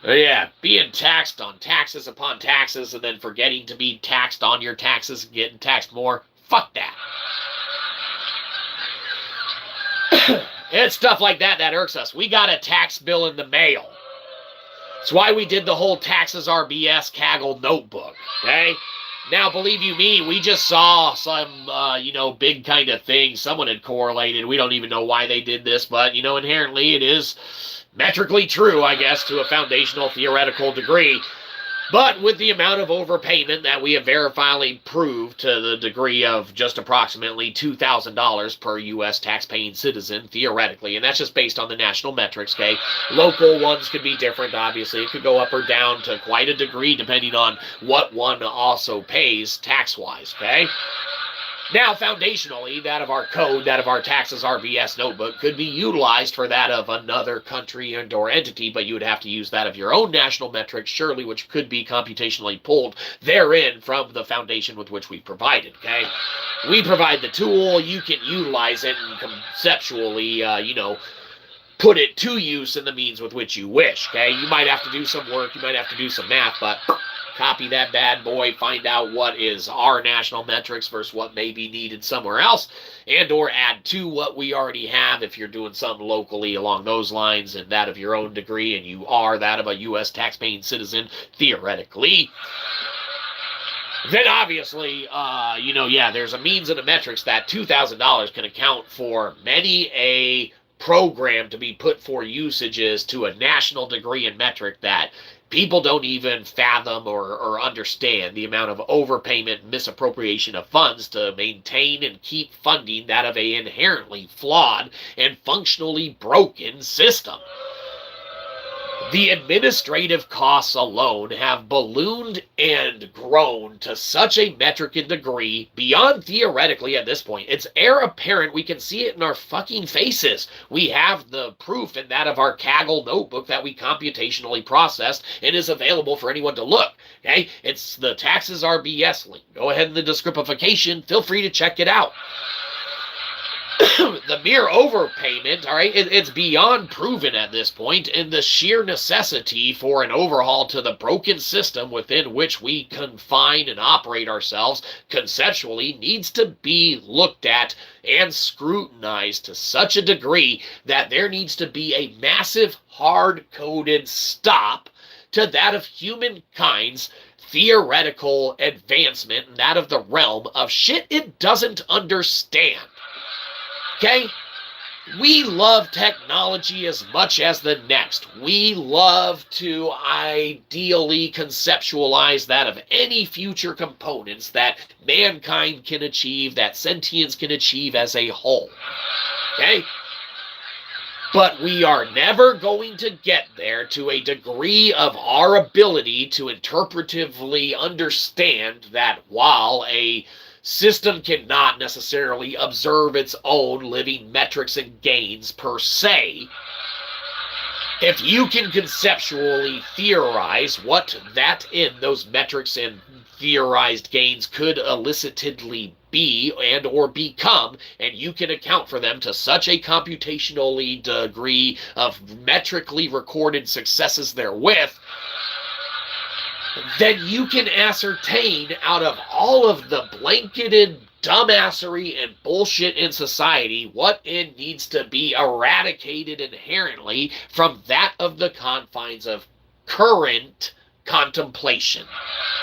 Yeah, being taxed on taxes upon taxes and then forgetting to be taxed on your taxes and getting taxed more. Fuck that. It's stuff like that that irks us. We got a tax bill in the mail. That's why we did the whole Taxes RBS Kaggle notebook, okay? Now, believe you me, we just saw some, big kind of thing. Someone had correlated. We don't even know why they did this, but, inherently it is metrically true, I guess, to a foundational theoretical degree. But with the amount of overpayment that we have verifiably proved to the degree of just approximately $2,000 per U.S. tax-paying citizen, theoretically, and that's just based on the national metrics, okay? Local ones could be different, obviously. It could go up or down to quite a degree depending on what one also pays tax-wise, okay? Now, foundationally, that of our code, that of our taxes RBS notebook, could be utilized for that of another country and or entity, but you would have to use that of your own national metrics, surely, which could be computationally pulled therein from the foundation with which we provided, okay? We provide the tool, you can utilize it and conceptually, put it to use in the means with which you wish, okay? You might have to do some work, you might have to do some math, but copy that bad boy, find out what is our national metrics versus what may be needed somewhere else, and or add to what we already have if you're doing something locally along those lines and that of your own degree, and you are that of a U.S. taxpaying citizen, theoretically. Then obviously, there's a means and a metrics that $2,000 can account for many a program to be put for usages to a national degree and metric that people don't even fathom or understand the amount of overpayment and misappropriation of funds to maintain and keep funding that of a inherently flawed and functionally broken system. The administrative costs alone have ballooned and grown to such a metric and degree beyond theoretically at this point. It's air apparent. We can see it in our fucking faces. We have the proof in that of our Kaggle notebook that we computationally processed and is available for anyone to look. Okay? It's the taxes RBS link. Go ahead in the descriptification. Feel free to check it out. The mere overpayment, all right, it's beyond proven at this point, and the sheer necessity for an overhaul to the broken system within which we confine and operate ourselves conceptually needs to be looked at and scrutinized to such a degree that there needs to be a massive hard-coded stop to that of humankind's theoretical advancement and that of the realm of shit it doesn't understand. Okay? We love technology as much as the next. We love to ideally conceptualize that of any future components that mankind can achieve, that sentience can achieve as a whole. Okay? But we are never going to get there to a degree of our ability to interpretively understand that while a system cannot necessarily observe its own living metrics and gains per se, if you can conceptually theorize what that in those metrics and theorized gains could elicitedly be and or become, and you can account for them to such a computationally degree of metrically recorded successes therewith, then you can ascertain out of all of the blanketed dumbassery and bullshit in society what it needs to be eradicated inherently from that of the confines of current contemplation.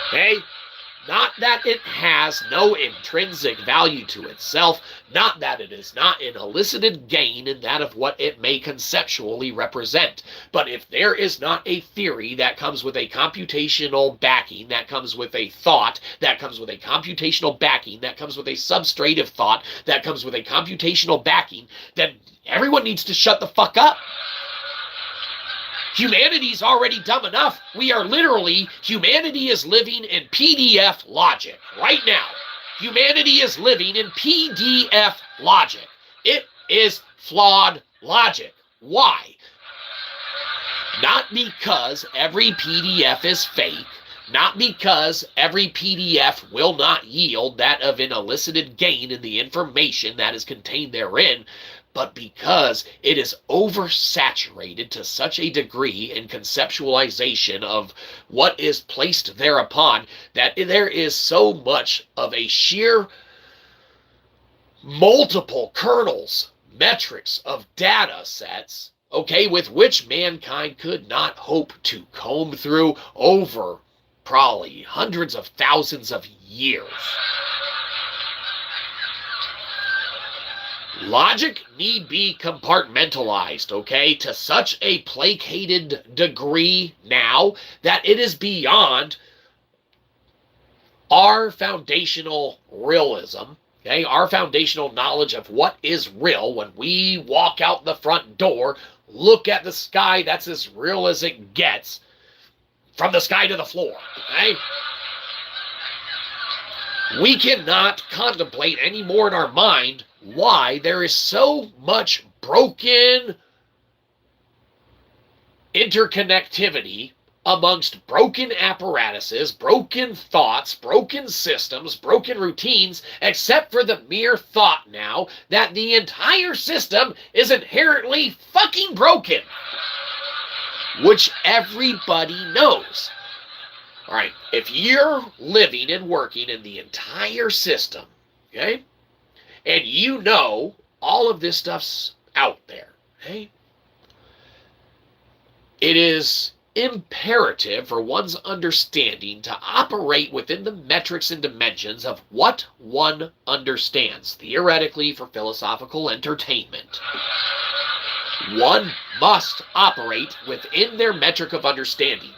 Okay? Not that it has no intrinsic value to itself, not that it is not an elicited gain in that of what it may conceptually represent. But if there is not a theory that comes with a computational backing, that comes with a thought, that comes with a computational backing, that comes with a substrative thought, that comes with a computational backing, then everyone needs to shut the fuck up. Humanity's already dumb enough. Humanity is living in PDF logic right now. Humanity is living in PDF logic. It is flawed logic. Why? Not because every PDF is fake, not because every PDF will not yield that of an elicited gain in the information that is contained therein, but because it is oversaturated to such a degree in conceptualization of what is placed thereupon that there is so much of a sheer multiple kernels, metrics of data sets, okay, with which mankind could not hope to comb through over probably hundreds of thousands of years. Logic need be compartmentalized, okay, to such a placated degree now that it is beyond our foundational realism, okay, our foundational knowledge of what is real. When we walk out the front door, look at the sky, that's as real as it gets, from the sky to the floor, okay? We cannot contemplate anymore in our mind why there is so much broken interconnectivity amongst broken apparatuses, broken thoughts, broken systems, broken routines, except for the mere thought now that the entire system is inherently fucking broken, which everybody knows. All right, if you're living and working in the entire system, okay, and you know all of this stuff's out there, okay, it is imperative for one's understanding to operate within the metrics and dimensions of what one understands, theoretically for philosophical entertainment. One must operate within their metric of understanding.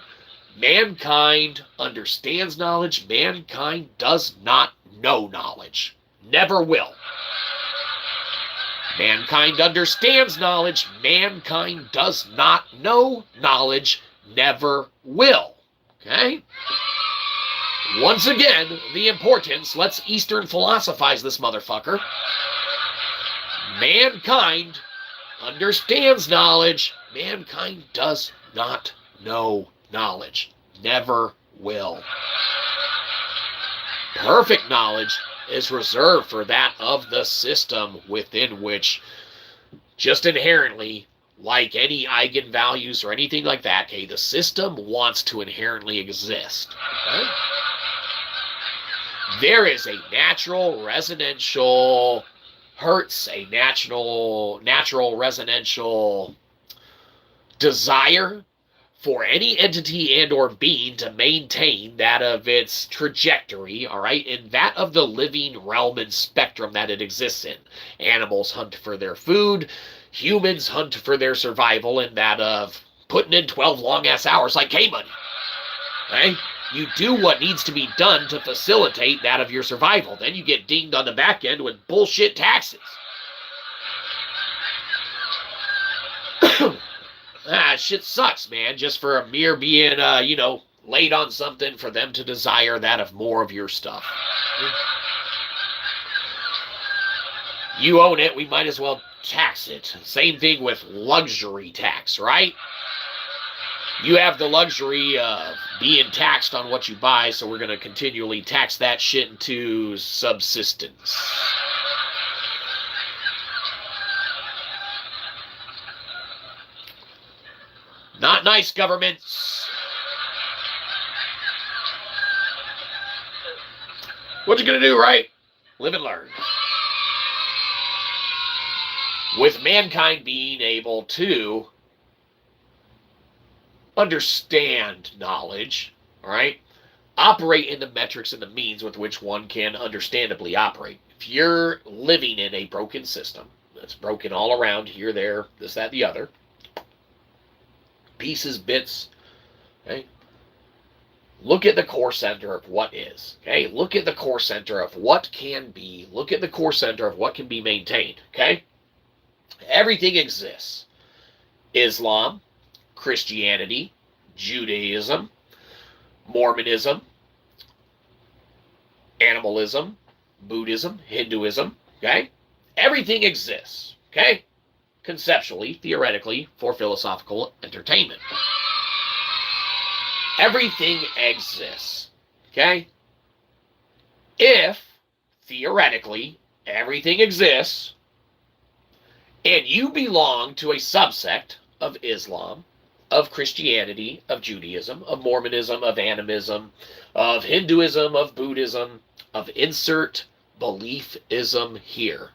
Mankind understands knowledge. Mankind does not know knowledge. Never will. Mankind understands knowledge. Mankind does not know knowledge. Never will. Okay? Once again, the importance. Let's Eastern philosophize this motherfucker. Mankind understands knowledge. Mankind does not know knowledge. Never will. Perfect knowledge is reserved for that of the system within which, just inherently, like any eigenvalues or anything like that, okay, the system wants to inherently exist. Okay? There is a natural resonantial Hertz, a natural resonantial desire for any entity and or being to maintain that of its trajectory, all right, in that of the living realm and spectrum that it exists in. Animals hunt for their food, humans hunt for their survival, in that of putting in 12 long-ass hours like K-Money, okay? You do what needs to be done to facilitate that of your survival. Then you get dinged on the back end with bullshit taxes. Shit sucks, man, just for a mere being, laid on something for them to desire that of more of your stuff. You own it, we might as well tax it. Same thing with luxury tax, right? You have the luxury of being taxed on what you buy, so we're going to continually tax that shit into subsistence. Not nice, governments. What you gonna do, right? Live and learn. With mankind being able to understand knowledge, all right, operate in the metrics and the means with which one can understandably operate. If you're living in a broken system that's broken all around, here, there, this, that, the other, pieces, bits, okay? Look at the core center of what is, okay? Look at the core center of what can be. Look at the core center of what can be maintained, okay? Everything exists. Islam, Christianity, Judaism, Mormonism, animalism, Buddhism, Hinduism, okay? Everything exists, okay? Conceptually, theoretically, for philosophical entertainment. Everything exists, okay? If, theoretically, everything exists, and you belong to a subsect of Islam, of Christianity, of Judaism, of Mormonism, of animism, of Hinduism, of Buddhism, of insert beliefism here.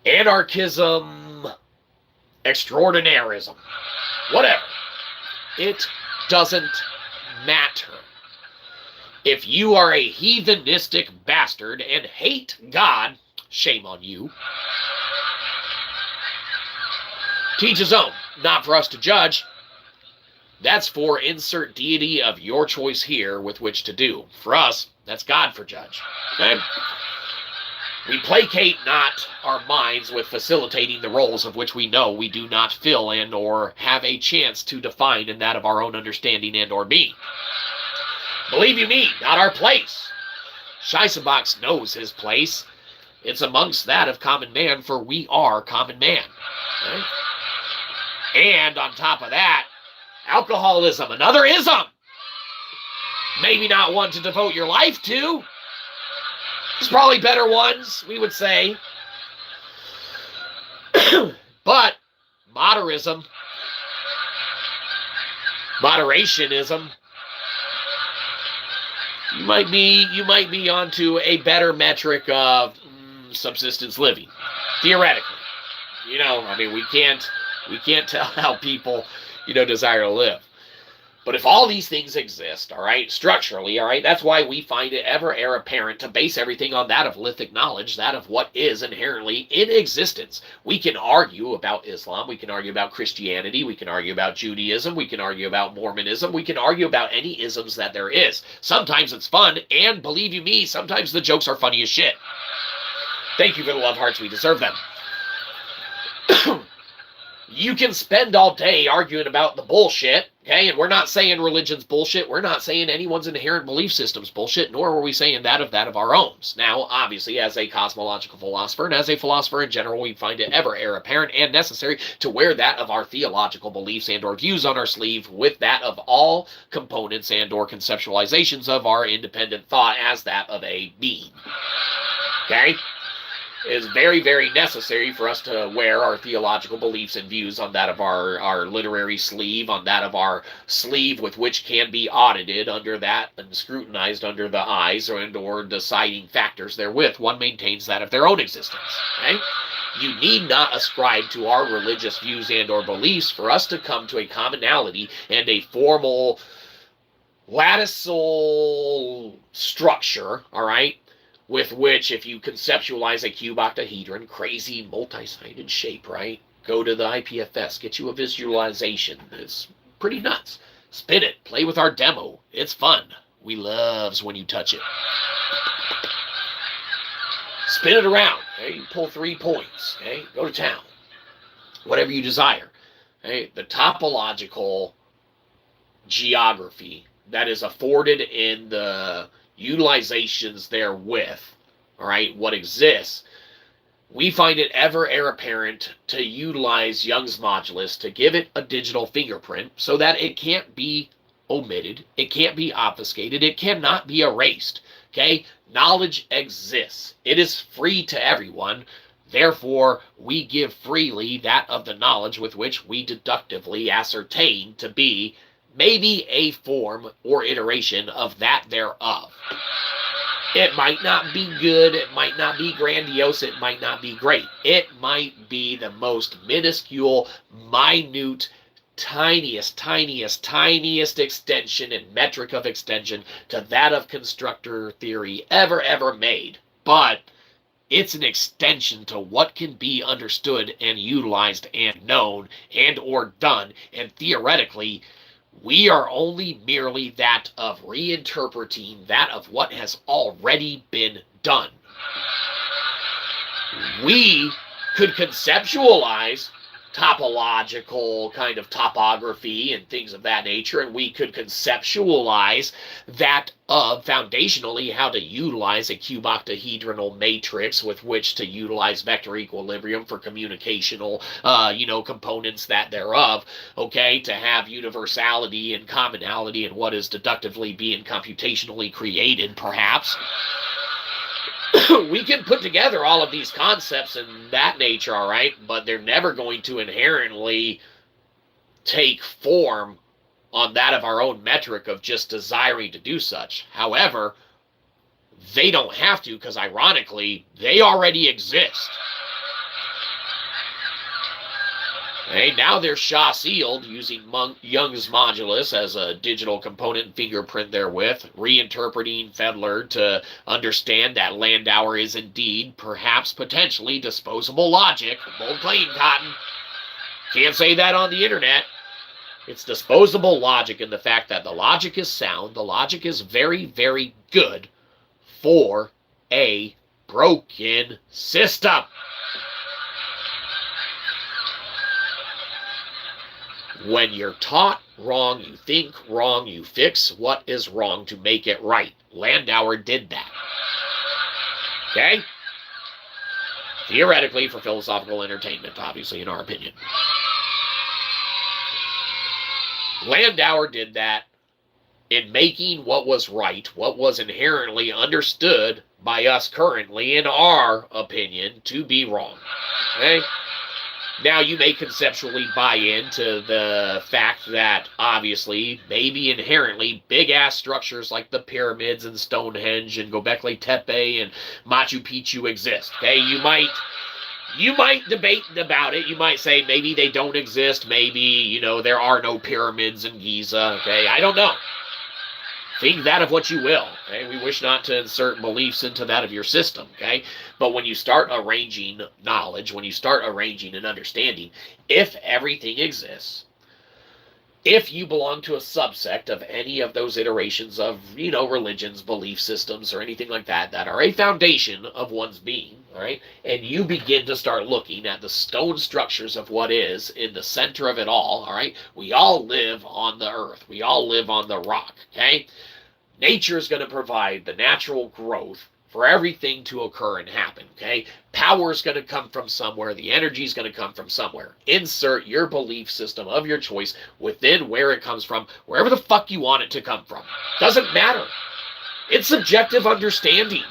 Anarchism, extraordinairism, whatever. It doesn't matter. If you are a heathenistic bastard and hate God, shame on you. Teach his own, not for us to judge. That's for insert deity of your choice here with which to do. For us, that's God for judge. Okay? We placate not our minds with facilitating the roles of which we know we do not fill in or have a chance to define in that of our own understanding and or being. Believe you me, not our place. Shyzabox knows his place. It's amongst that of common man, for we are common man. Okay? And on top of that, alcoholism, another ism. Maybe not one to devote your life to. There's probably better ones, we would say. But moderationism, you might be onto a better metric of subsistence living, theoretically. I mean, we can't tell how people, desire to live. But if all these things exist, all right, structurally, all right, that's why we find it ever apparent to base everything on that of lithic knowledge, that of what is inherently in existence. We can argue about Islam, we can argue about Christianity, we can argue about Judaism, we can argue about Mormonism, we can argue about any isms that there is. Sometimes it's fun, and believe you me, sometimes the jokes are funny as shit. Thank you for the love hearts, we deserve them. You can spend all day arguing about the bullshit, okay? And we're not saying religion's bullshit. We're not saying anyone's inherent belief system's bullshit, nor are we saying that of our own. Now, obviously, as a cosmological philosopher and as a philosopher in general, we find it ever apparent and necessary to wear that of our theological beliefs and or views on our sleeve with that of all components and or conceptualizations of our independent thought as that of a being, okay? It is very, very necessary for us to wear our theological beliefs and views on that of our literary sleeve, on that of our sleeve with which can be audited under that and scrutinized under the eyes or deciding factors therewith. One maintains that of their own existence. Okay? You need not ascribe to our religious views and or beliefs for us to come to a commonality and a formal latticeal structure, all right, with which, if you conceptualize a cube octahedron, crazy multi-sided shape, right? Go to the IPFS, get you a visualization. It's pretty nuts. Spin it, play with our demo. It's fun. We loves when you touch it. Spin it around, okay? You pull 3 points, okay? Go to town. Whatever you desire, okay? The topological geography that is afforded in the utilizations therewith, all right, what exists, we find it ever apparent to utilize Young's modulus to give it a digital fingerprint so that it can't be omitted, it can't be obfuscated, it cannot be erased, okay? Knowledge exists. It is free to everyone. Therefore, we give freely that of the knowledge with which we deductively ascertain to be maybe a form or iteration of that thereof. It might not be good, it might not be grandiose, it might not be great. It might be the most minuscule, minute, tiniest extension and metric of extension to that of constructor theory ever made. But it's an extension to what can be understood and utilized and known and or done, and theoretically, we are only merely that of reinterpreting that of what has already been done. We could conceptualize topological kind of topography and things of that nature, and we could conceptualize that of foundationally how to utilize a cube-octahedral matrix with which to utilize vector equilibrium for communicational, components that thereof, okay, to have universality and commonality and what is deductively being computationally created, perhaps. We can put together all of these concepts in that nature, all right, but they're never going to inherently take form on that of our own metric of just desiring to do such. However, they don't have to, because ironically, they already exist. Okay, now they're Shaw-sealed using Young's modulus as a digital component fingerprint therewith, reinterpreting Fedler to understand that Landauer is indeed, perhaps potentially, disposable logic. Bold claim, Cotton. Can't say that on the internet. It's disposable logic in the fact that the logic is sound, the logic is very, very good for a broken system. When you're taught wrong, you think wrong, you fix what is wrong to make it right. Landauer did that. Okay? Theoretically, for philosophical entertainment, obviously, in our opinion. Landauer did that in making what was right, what was inherently understood by us currently, in our opinion, to be wrong. Okay? Now, you may conceptually buy into the fact that, obviously, maybe inherently, big-ass structures like the pyramids and Stonehenge and Göbekli Tepe and Machu Picchu exist, okay? You might debate about it. You might say maybe they don't exist. Maybe, there are no pyramids in Giza, okay? I don't know. Think that of what you will, okay? We wish not to insert beliefs into that of your system, okay? But when you start arranging knowledge, when you start arranging an understanding, if everything exists, if you belong to a subsect of any of those iterations of, religions, belief systems, or anything like that, that are a foundation of one's being, all right, and you begin to start looking at the stone structures of what is in the center of it all right, we all live on the earth. We all live on the rock, okay? Nature is going to provide the natural growth for everything to occur and happen, okay? Power is going to come from somewhere. The energy is going to come from somewhere. Insert your belief system of your choice within where it comes from, wherever the fuck you want it to come from. Doesn't matter. It's subjective understanding.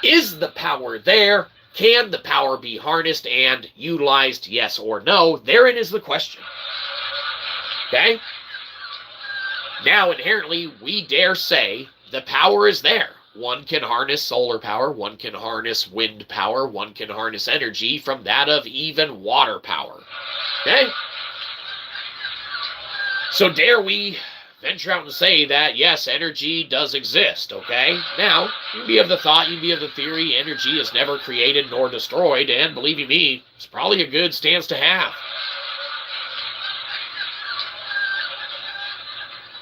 Is the power there? Can the power be harnessed and utilized, yes or no? Therein is the question. Okay? Now, inherently, we dare say the power is there. One can harness solar power, one can harness wind power, one can harness energy from that of even water power. Okay? So dare we venture out and say that, yes, energy does exist, okay? Now, you can be of the thought, you can be of the theory, energy is never created nor destroyed, and believe you me, it's probably a good stance to have.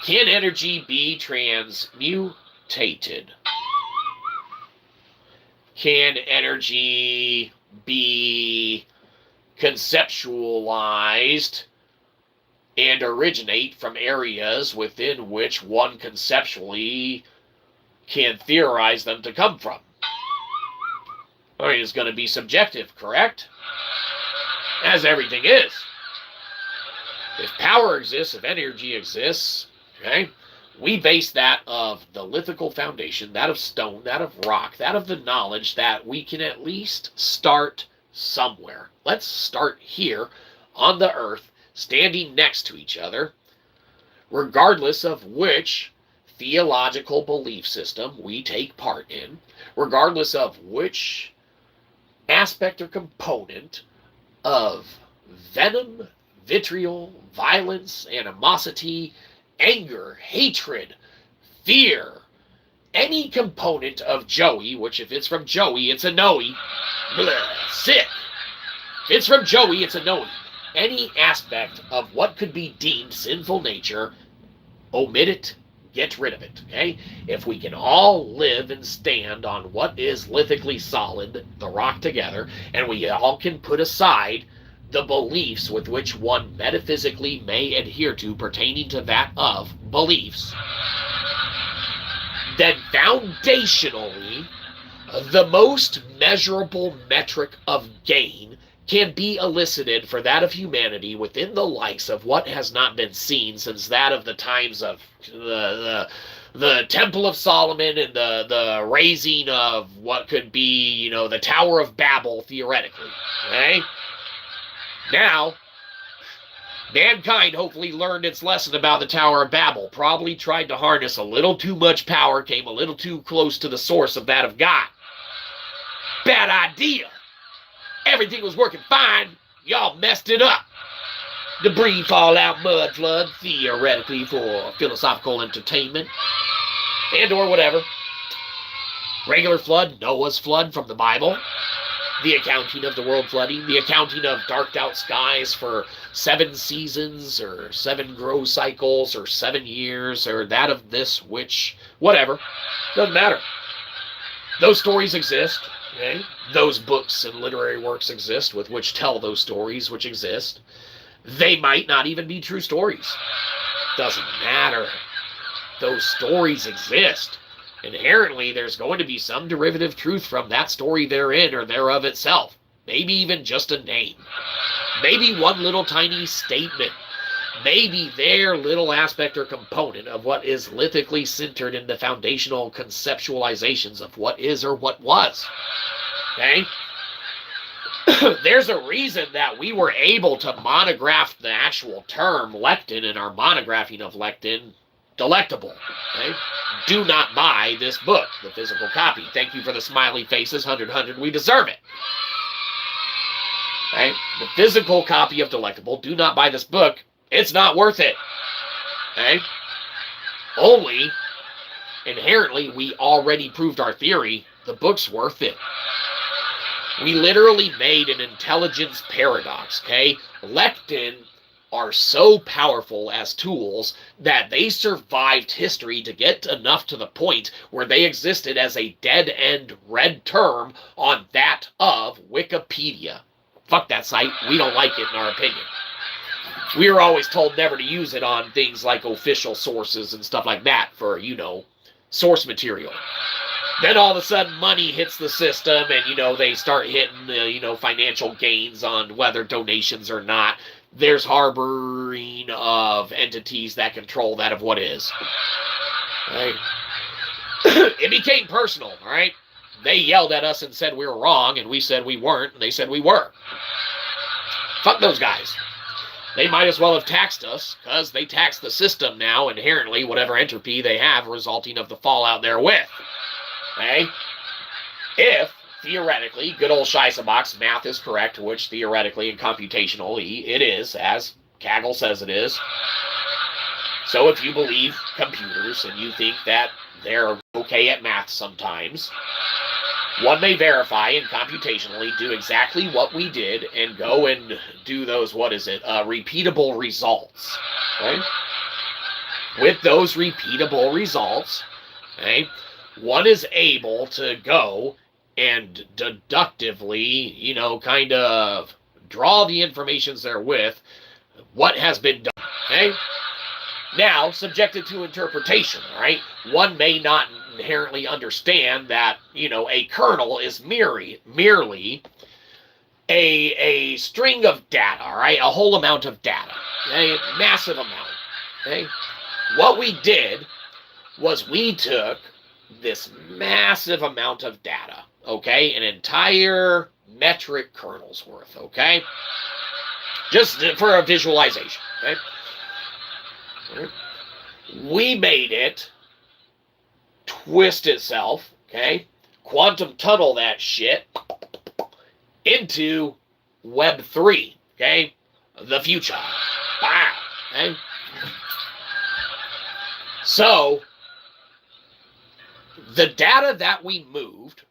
Can energy be transmutated? Can energy be conceptualized and originate from areas within which one conceptually can theorize them to come from? I mean, it's going to be subjective, correct? As everything is. If power exists, if energy exists, okay, we base that of the lithical foundation, that of stone, that of rock, that of the knowledge that we can at least start somewhere. Let's start here on the earth, standing next to each other, regardless of which theological belief system we take part in, regardless of which aspect or component of venom, vitriol, violence, animosity, anger, hatred, fear, any component of Joey, which if it's from Joey, it's a Noe. Blah, sick. If it's from Joey, it's a Noe. Any aspect of what could be deemed sinful nature, omit it, get rid of it, okay? If we can all live and stand on what is lithically solid, the rock together, and we all can put aside the beliefs with which one metaphysically may adhere to pertaining to that of beliefs, then foundationally, the most measurable metric of gain can be elicited for that of humanity within the likes of what has not been seen since that of the times of the Temple of Solomon and the raising of what could be, the Tower of Babel, theoretically, okay? Now, mankind hopefully learned its lesson about the Tower of Babel, probably tried to harness a little too much power, came a little too close to the source of that of God. Bad idea. Everything was working fine. Y'all messed it up. Debris, fallout, mud flood, theoretically for philosophical entertainment, and or whatever. Regular flood, Noah's flood from the Bible. The accounting of the world flooding, the accounting of darked out skies for 7 seasons, or 7 grow cycles, or 7 years, or that of this, which, whatever. Doesn't matter. Those stories exist, okay? Those books and literary works exist with which tell those stories which exist. They might not even be true stories. Doesn't matter. Those stories exist. Inherently, there's going to be some derivative truth from that story therein or thereof itself. Maybe even just a name. Maybe one little tiny statement. Maybe their little aspect or component of what is lithically centered in the foundational conceptualizations of what is or what was. Okay? there's a reason that we were able to monograph the actual term lectin in our monographing of lectin delectable. Okay? Do not buy this book, the physical copy. Thank you for the smiley faces, 100, we deserve it. Okay? The physical copy of delectable, do not buy this book. It's not worth it. Okay? Only, inherently, we already proved our theory, the book's worth it. We literally made an intelligence paradox, okay? Lectin are so powerful as tools that they survived history to get enough to the point where they existed as a dead-end red term on that of Wikipedia. Fuck that site. We don't like it in our opinion. We were always told never to use it on things like official sources and stuff like that for, you know, source material. Then all of a sudden money hits the system and, you know, they start hitting the, you know, financial gains on whether donations or not. There's harboring of entities that control that of what is. Right? It became personal, all right? They yelled at us and said we were wrong, and we said we weren't, and they said we were. Fuck those guys. They might as well have taxed us, because they tax the system now, inherently, whatever entropy they have resulting of the fallout therewith. Okay? If, theoretically, good old Shyzabox math is correct, which theoretically and computationally it is, as Kaggle says it is. So if you believe computers and you think that they're okay at math sometimes, one may verify and computationally do exactly what we did and go and do those, repeatable results. Right? With those repeatable results, okay, one is able to go and deductively, you know, kind of draw the informations therewith, what has been done, okay? Now, subjected to interpretation, right? One may not inherently understand that, you know, a kernel is merely a string of data, right? A whole amount of data, a massive amount, okay? What we did was we took this massive amount of data, okay? An entire metric kernel's worth, okay? Just for a visualization, okay? We made it twist itself, okay? Quantum tunnel that shit into Web 3, okay? The future. Wow, okay? So, the data that we moved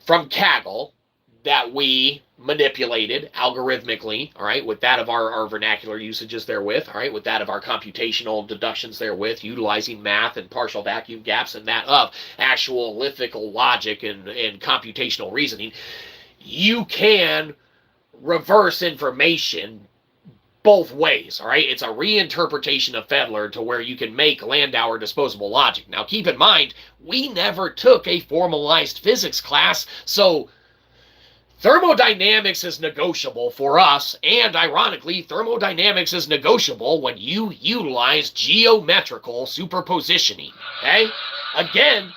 from Kaggle, that we manipulated algorithmically, all right, with that of our vernacular usages therewith, all right, with that of our computational deductions therewith, utilizing math and partial vacuum gaps and that of actual lithic logic and computational reasoning, you can reverse information both ways, all right? It's a reinterpretation of Fedler to where you can make Landauer disposable logic. Now, keep in mind, we never took a formalized physics class, so thermodynamics is negotiable for us, and ironically, thermodynamics is negotiable when you utilize geometrical superpositioning, okay? Again,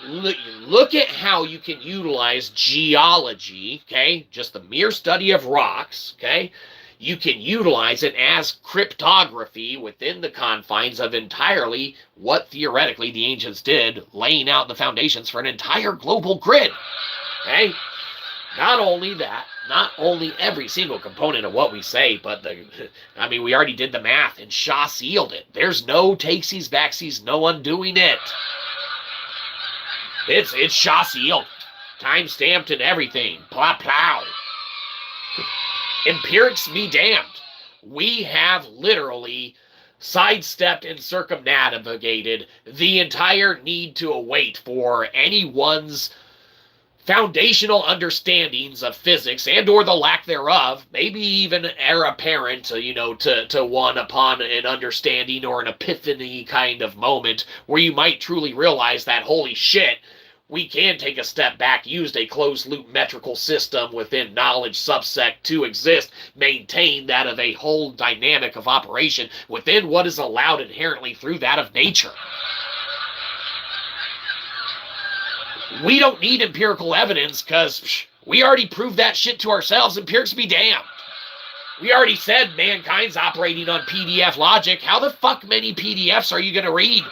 look at how you can utilize geology, okay? Just the mere study of rocks, okay? You can utilize it as cryptography within the confines of entirely what theoretically the ancients did, laying out the foundations for an entire global grid, okay? Not only that, not only every single component of what we say, but we already did the math, and Shaw sealed it. There's no takesies, backsies, no undoing it. It's Shaw sealed, time-stamped and everything. Plow, plow. Empirics be damned. We have literally sidestepped and circumnavigated the entire need to await for anyone's foundational understandings of physics and or the lack thereof, maybe even heir apparent, to one upon an understanding or an epiphany kind of moment where you might truly realize that, holy shit, we can take a step back, used a closed-loop metrical system within knowledge subsect to exist, maintain that of a whole dynamic of operation within what is allowed inherently through that of nature. We don't need empirical evidence because We already proved that shit to ourselves, empirics be damned. We already said mankind's operating on PDF logic. How the fuck many PDFs are you going to read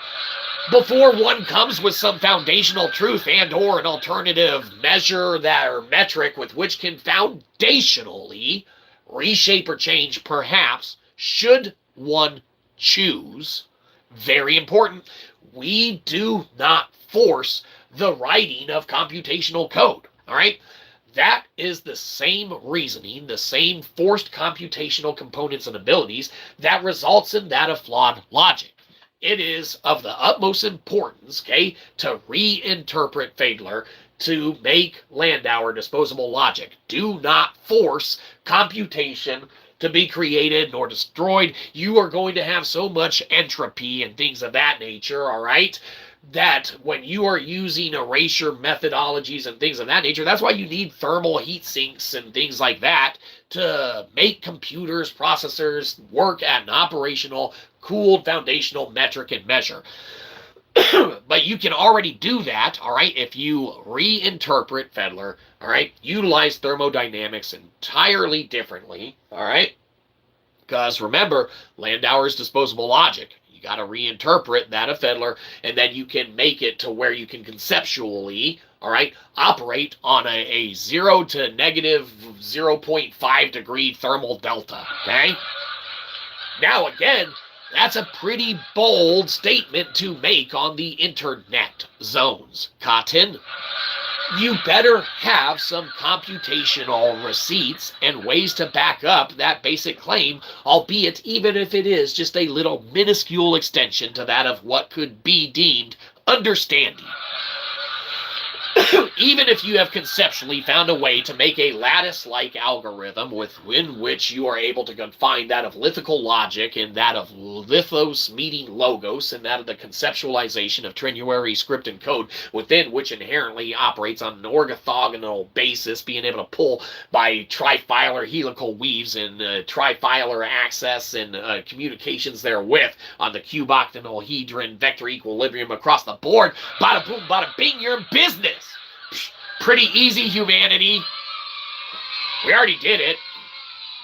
before one comes with some foundational truth and or an alternative measure that or metric with which can foundationally reshape or change, perhaps, should one choose? Very important. We do not force the writing of computational code, all right? That is the same reasoning, the same forced computational components and abilities that results in that of flawed logic. It is of the utmost importance, okay, to reinterpret Fadler to make Landauer disposable logic. Do not force computation to be created nor destroyed. You are going to have so much entropy and things of that nature, all right, that when you are using erasure methodologies and things of that nature, that's why you need thermal heat sinks and things like that to make computers, processors work at an operational, cooled, foundational metric and measure. But you can already do that, all right, if you reinterpret Fadler, all right, utilize thermodynamics entirely differently, all right, because remember, Landauer's disposable logic. You got to reinterpret that of Fadler, and then you can make it to where you can conceptually, all right, operate on a 0 to negative 0.5 degree thermal delta, okay? Now, again, that's a pretty bold statement to make on the internet zones, Cotton. You better have some computational receipts and ways to back up that basic claim, albeit even if it is just a little minuscule extension to that of what could be deemed understanding. Even if you have conceptually found a way to make a lattice-like algorithm within which you are able to confine that of lithical logic and that of lithos meeting logos and that of the conceptualization of trinary script and code within which inherently operates on an orthogonal basis, being able to pull by trifilar helical weaves and trifilar access and communications therewith on the cuboctanohedron vector equilibrium across the board, bada boom, bada bing, you're in business. Pretty easy, humanity. We already did it.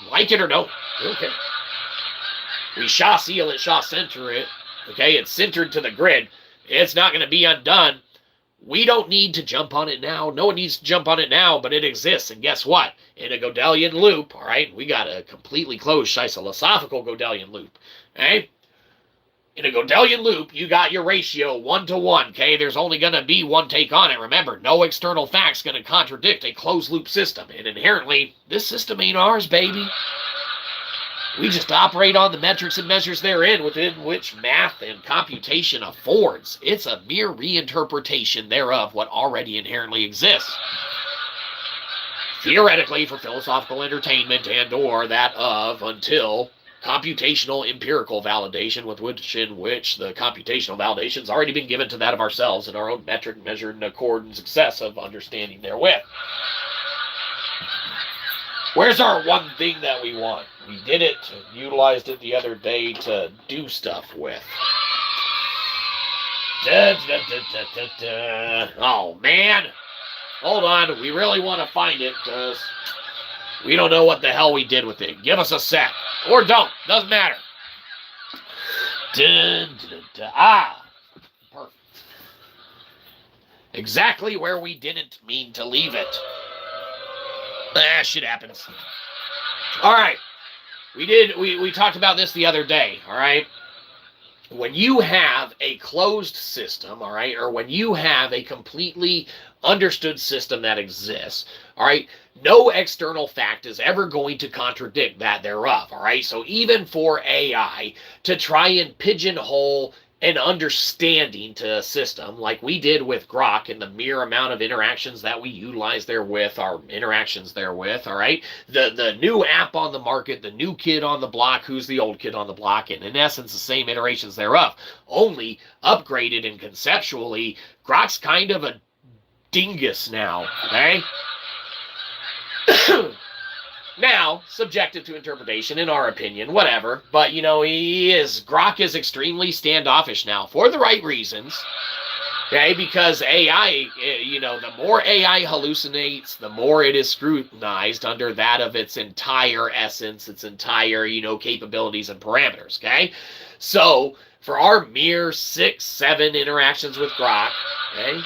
Like it or no. Okay. We Sha seal it, Sha center it. Okay, it's centered to the grid. It's not going to be undone. We don't need to jump on it now. No one needs to jump on it now, but it exists. And guess what? In a Gödelian loop, all right, we got a completely closed Shyzalosophical Gödelian loop. Okay? In a Gödelian loop, you got your ratio 1 to 1, okay? There's only going to be one take on it. Remember, no external fact's going to contradict a closed-loop system. And inherently, this system ain't ours, baby. We just operate on the metrics and measures therein within which math and computation affords. It's a mere reinterpretation thereof what already inherently exists. Theoretically, for philosophical entertainment and or that of until computational empirical validation in which the computational validation's already been given to that of ourselves and our own metric measured in accord and success of understanding therewith. Where's our one thing that we want? We did it, utilized it the other day to do stuff with. Oh, man. Hold on, we really want to find it because we don't know what the hell we did with it. Give us a sec. Or don't. Doesn't matter. Perfect. Exactly where we didn't mean to leave it. Shit happens. All right. We talked about this the other day, all right? When you have a closed system, all right, or when you have a completely understood system that exists, all right, no external fact is ever going to contradict that thereof, all right? So even for AI to try and pigeonhole an understanding to a system like we did with grok and the mere amount of interactions that we utilize therewith, our interactions therewith, all right? The new app on the market, the new kid on the block, who's the old kid on the block, and in essence the same iterations thereof, only upgraded and conceptually, grok's kind of a dingus now, okay? Now, subjective to interpretation, in our opinion, whatever. But, you know, grok is extremely standoffish now, for the right reasons. Okay, because AI, the more AI hallucinates, the more it is scrutinized under that of its entire essence, its entire, capabilities and parameters, okay? So, for our mere 6, 7 interactions with Grok, okay,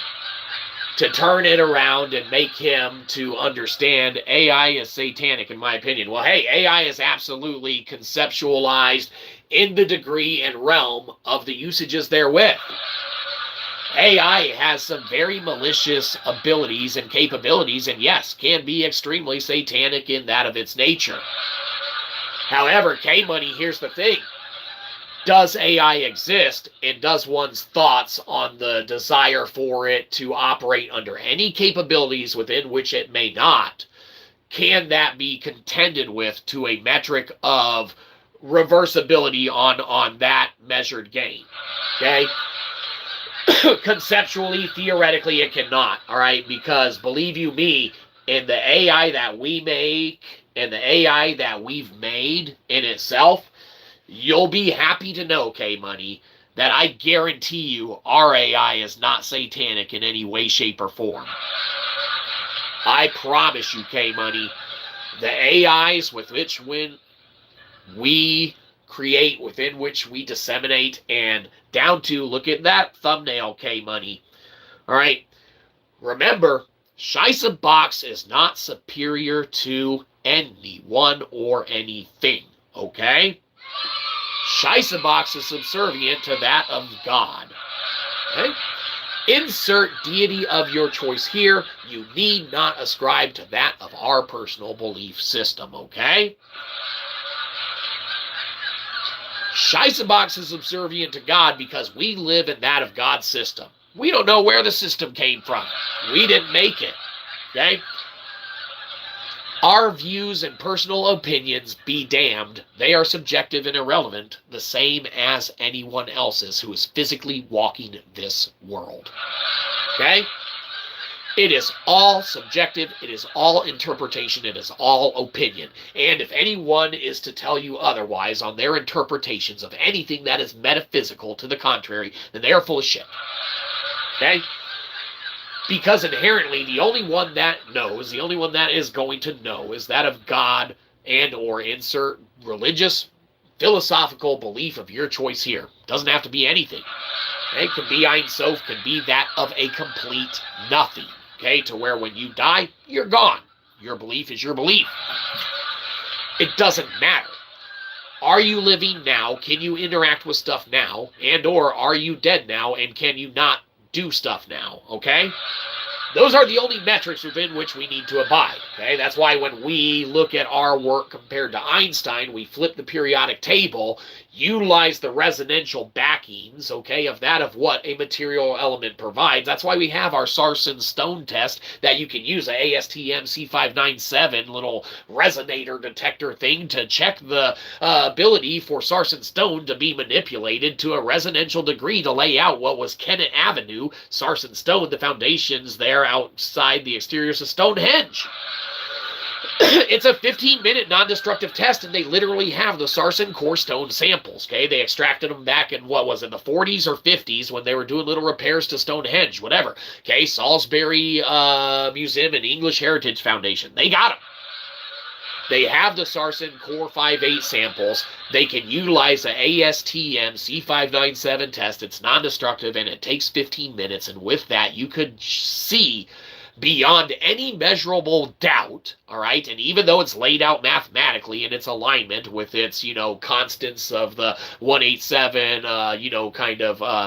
to turn it around and make him to understand AI is satanic, in my opinion. Well, hey, AI is absolutely conceptualized in the degree and realm of the usages therewith. AI has some very malicious abilities and capabilities, and yes, can be extremely satanic in that of its nature. However, K-Money, here's the thing. Does AI exist, and does one's thoughts on the desire for it to operate under any capabilities within which it may not, can that be contended with to a metric of reversibility on that measured gain? Okay? Conceptually, theoretically, it cannot, all right? Because believe you me, in the AI that we make and the AI that we've made in itself, you'll be happy to know, K-Money, that I guarantee you our AI is not satanic in any way, shape, or form. I promise you, K-Money, the AIs with which we create, within which we disseminate, and down to, look at that thumbnail, K-Money. All right, remember, Shyzabox is not superior to anyone or anything, okay? Shyzabox is subservient to that of God, okay? Insert deity of your choice here. You need not ascribe to that of our personal belief system, okay? Shyzabox is subservient to God because we live in that of God's system. We don't know where the system came from. We didn't make it, okay? Our views and personal opinions be damned. They are subjective and irrelevant, the same as anyone else's who is physically walking this world, okay? It is all subjective, it is all interpretation, it is all opinion. And if anyone is to tell you otherwise on their interpretations of anything that is metaphysical to the contrary, then they are full of shit. Okay? Because inherently, the only one that knows, the only one that is going to know is that of God and or insert religious, philosophical belief of your choice here. Doesn't have to be anything. Okay? It can be Ein Sof, can be that of a complete nothing. Okay, to where when you die, you're gone. Your belief is your belief. It doesn't matter. Are you living now? Can you interact with stuff now? And or are you dead now and can you not do stuff now? Okay? Those are the only metrics within which we need to abide. Okay? That's why when we look at our work compared to Einstein, we flip the periodic table, utilize the resonantial backings, okay, of that of what a material element provides. That's why we have our Sarsen stone test that you can use, a ASTM C597 little resonator detector thing to check the ability for Sarsen stone to be manipulated to a resonantial degree to lay out what was Kennett Avenue, Sarsen stone, the foundations there outside the exteriors of Stonehenge. It's a 15-minute non-destructive test, and they literally have the Sarsen core stone samples, okay? They extracted them back in, what was it, the 40s or 50s when they were doing little repairs to Stonehenge, whatever, okay? Salisbury Museum and English Heritage Foundation. They got them. They have the Sarsen core 5.8 samples. They can utilize the ASTM C597 test. It's non-destructive, and it takes 15 minutes, and with that, you could see beyond any measurable doubt, all right, and even though it's laid out mathematically in its alignment with its, constants of the 187,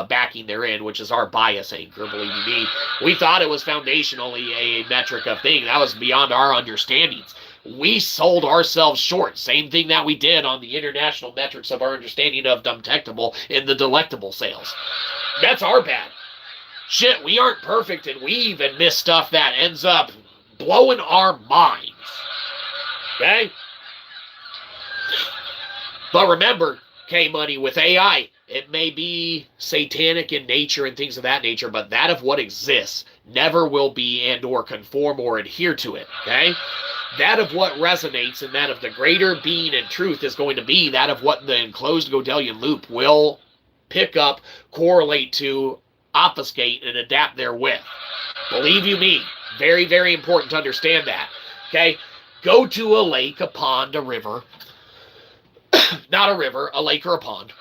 backing therein, which is our bias anchor, believe you me, we thought it was foundationally a metric of thing. That was beyond our understandings. We sold ourselves short. Same thing that we did on the international metrics of our understanding of Dumtectable in the delectable sales. That's our bad. Shit, we aren't perfect, and we even miss stuff that ends up blowing our minds. Okay? But remember, K-Money, with AI, it may be satanic in nature and things of that nature, but that of what exists never will be and or conform or adhere to it. Okay? That of what resonates and that of the greater being and truth is going to be that of what the enclosed Godelian loop will pick up, correlate to, obfuscate, and adapt therewith. Believe you me, very, very important to understand that. Okay? Go to a lake, a pond, a river. Not a river, a lake or a pond.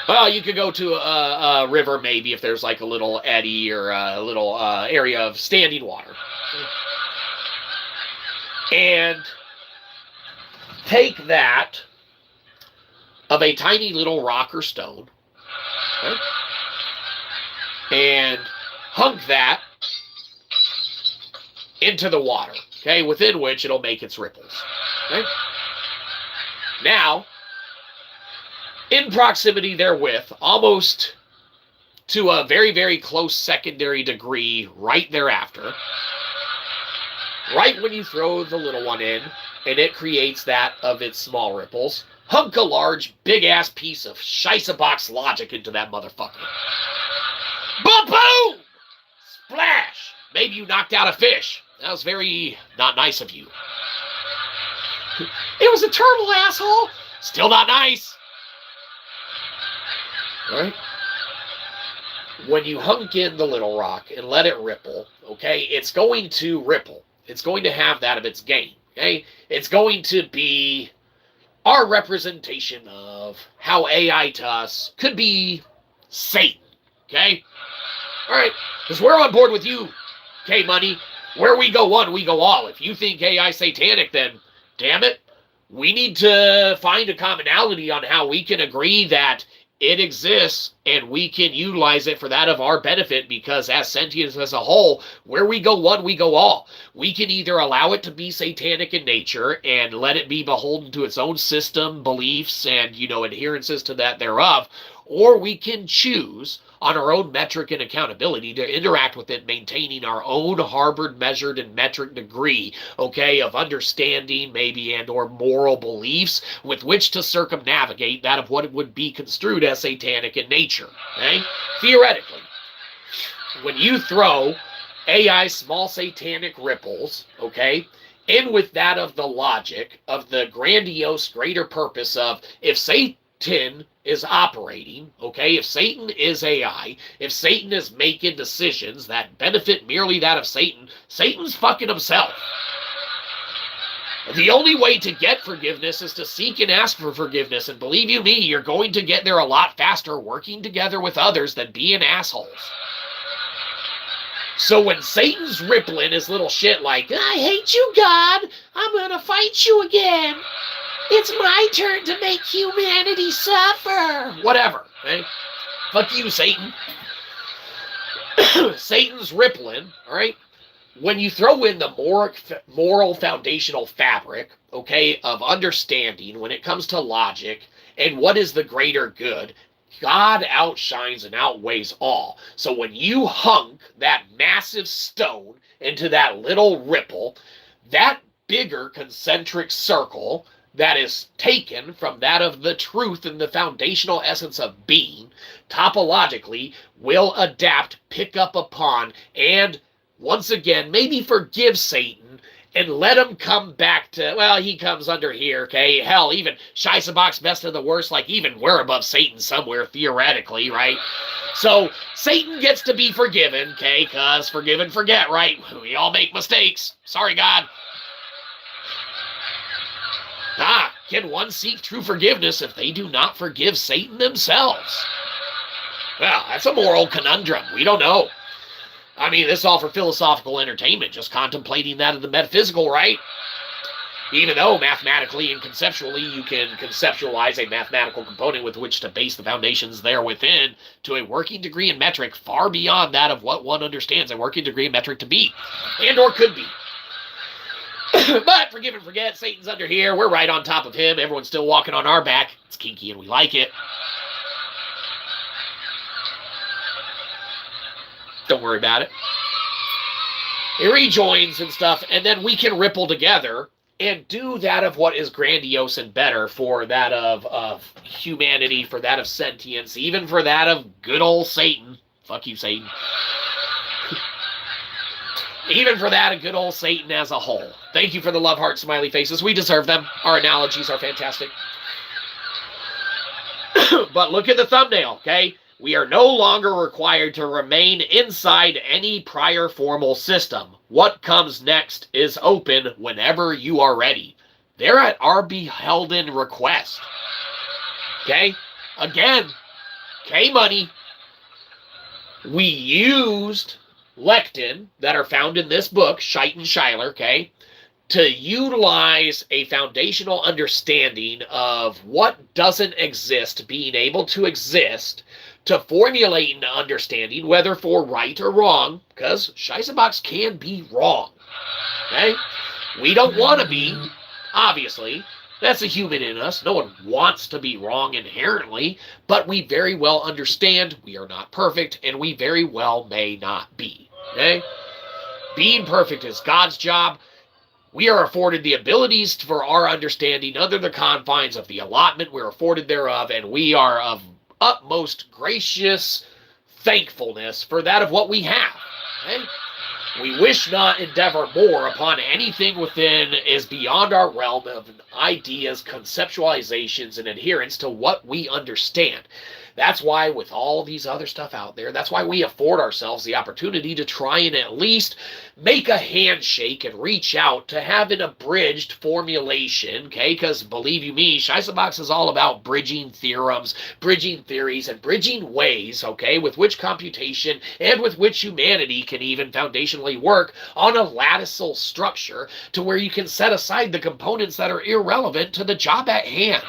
Well, you could go to a river maybe if there's like a little eddy or a little area of standing water. And take that of a tiny little rock or stone, okay, and hunk that into the water, okay, within which it'll make its ripples. Okay? Now, in proximity therewith, almost to a very, very close secondary degree right thereafter, right when you throw the little one in, and it creates that of its small ripples, hunk a large, big-ass piece of Shyzabox logic into that motherfucker. Ba-boom! Splash! Maybe you knocked out a fish. That was very not nice of you. It was a turtle, asshole! Still not nice. Alright? When you hunk in the little rock and let it ripple, okay, it's going to ripple. It's going to have that of its game, okay? It's going to be our representation of how AI to us could be Satan, okay? All right, because we're on board with you, okay, money? Where we go one, we go all. If you think AI satanic, then damn it, we need to find a commonality on how we can agree that it exists and we can utilize it for that of our benefit, because as sentience as a whole, where we go one, we go all. We can either allow it to be satanic in nature and let it be beholden to its own system, beliefs, and, adherences to that thereof, or we can choose on our own metric and accountability to interact with it, maintaining our own harbored, measured, and metric degree, okay, of understanding maybe and or moral beliefs with which to circumnavigate that of what it would be construed as satanic in nature, okay? Theoretically, when you throw AI small satanic ripples, okay, in with that of the logic of the grandiose greater purpose of if Satan is operating, okay, if Satan is AI, if Satan is making decisions that benefit merely that of Satan, Satan's fucking himself. The only way to get forgiveness is to seek and ask for forgiveness, and believe you me, you're going to get there a lot faster working together with others than being assholes. So when Satan's rippling his little shit like, I hate you, God, I'm gonna fight you again. It's my turn to make humanity suffer. Whatever, okay? Fuck you, Satan. Satan's rippling, all right? When you throw in the moral foundational fabric, okay, of understanding when it comes to logic and what is the greater good, God outshines and outweighs all. So when you hunk that massive stone into that little ripple, that bigger concentric circle that is taken from that of the truth and the foundational essence of being, topologically will adapt, pick up upon, and once again, maybe forgive Satan and let him come back to, well, he comes under here, okay? Hell, even Shyzabox, best of the worst, like even we're above Satan somewhere, theoretically, right? So Satan gets to be forgiven, okay? Because forgive and forget, right? We all make mistakes. Sorry, God. Can one seek true forgiveness if they do not forgive Satan themselves? Well, that's a moral conundrum. We don't know. I mean, this is all for philosophical entertainment, just contemplating that of the metaphysical, right? Even though mathematically and conceptually you can conceptualize a mathematical component with which to base the foundations there within to a working degree and metric far beyond that of what one understands a working degree and metric to be, and or could be. But forgive and forget, Satan's under here, we're right on top of him, everyone's still walking on our back. It's kinky and we like it. Don't worry about it. It rejoins and stuff, and then we can ripple together and do that of what is grandiose and better for that of humanity, for that of sentience, even for that of good old Satan. Fuck you, Satan. Even for that of good old Satan as a whole. Thank you for the love heart smiley faces. We deserve them. Our analogies are fantastic. But look at the thumbnail, okay? We are no longer required to remain inside any prior formal system. What comes next is open whenever you are ready. They're at our beholden request. Okay? Again, K-Money. We used lectin that are found in this book, Shite and Schuyler, okay, to utilize a foundational understanding of what doesn't exist being able to exist to formulate an understanding, whether for right or wrong, because Shyzabox can be wrong. Okay? We don't want to be, obviously. That's a human in us. No one wants to be wrong inherently, but we very well understand we are not perfect, and we very well may not be. Okay? Being perfect is God's job. We are afforded the abilities for our understanding under the confines of the allotment we're afforded thereof, and we are of utmost gracious thankfulness for that of what we have. Okay? We wish not endeavor more upon anything within is beyond our realm of ideas, conceptualizations, and adherence to what we understand. That's why with all these other stuff out there, that's why we afford ourselves the opportunity to try and at least make a handshake and reach out to have an abridged formulation, okay? Because believe you me, Shyzabox is all about bridging theorems, bridging theories, and bridging ways, okay, with which computation and with which humanity can even foundationally work on a latticeal structure to where you can set aside the components that are irrelevant to the job at hand.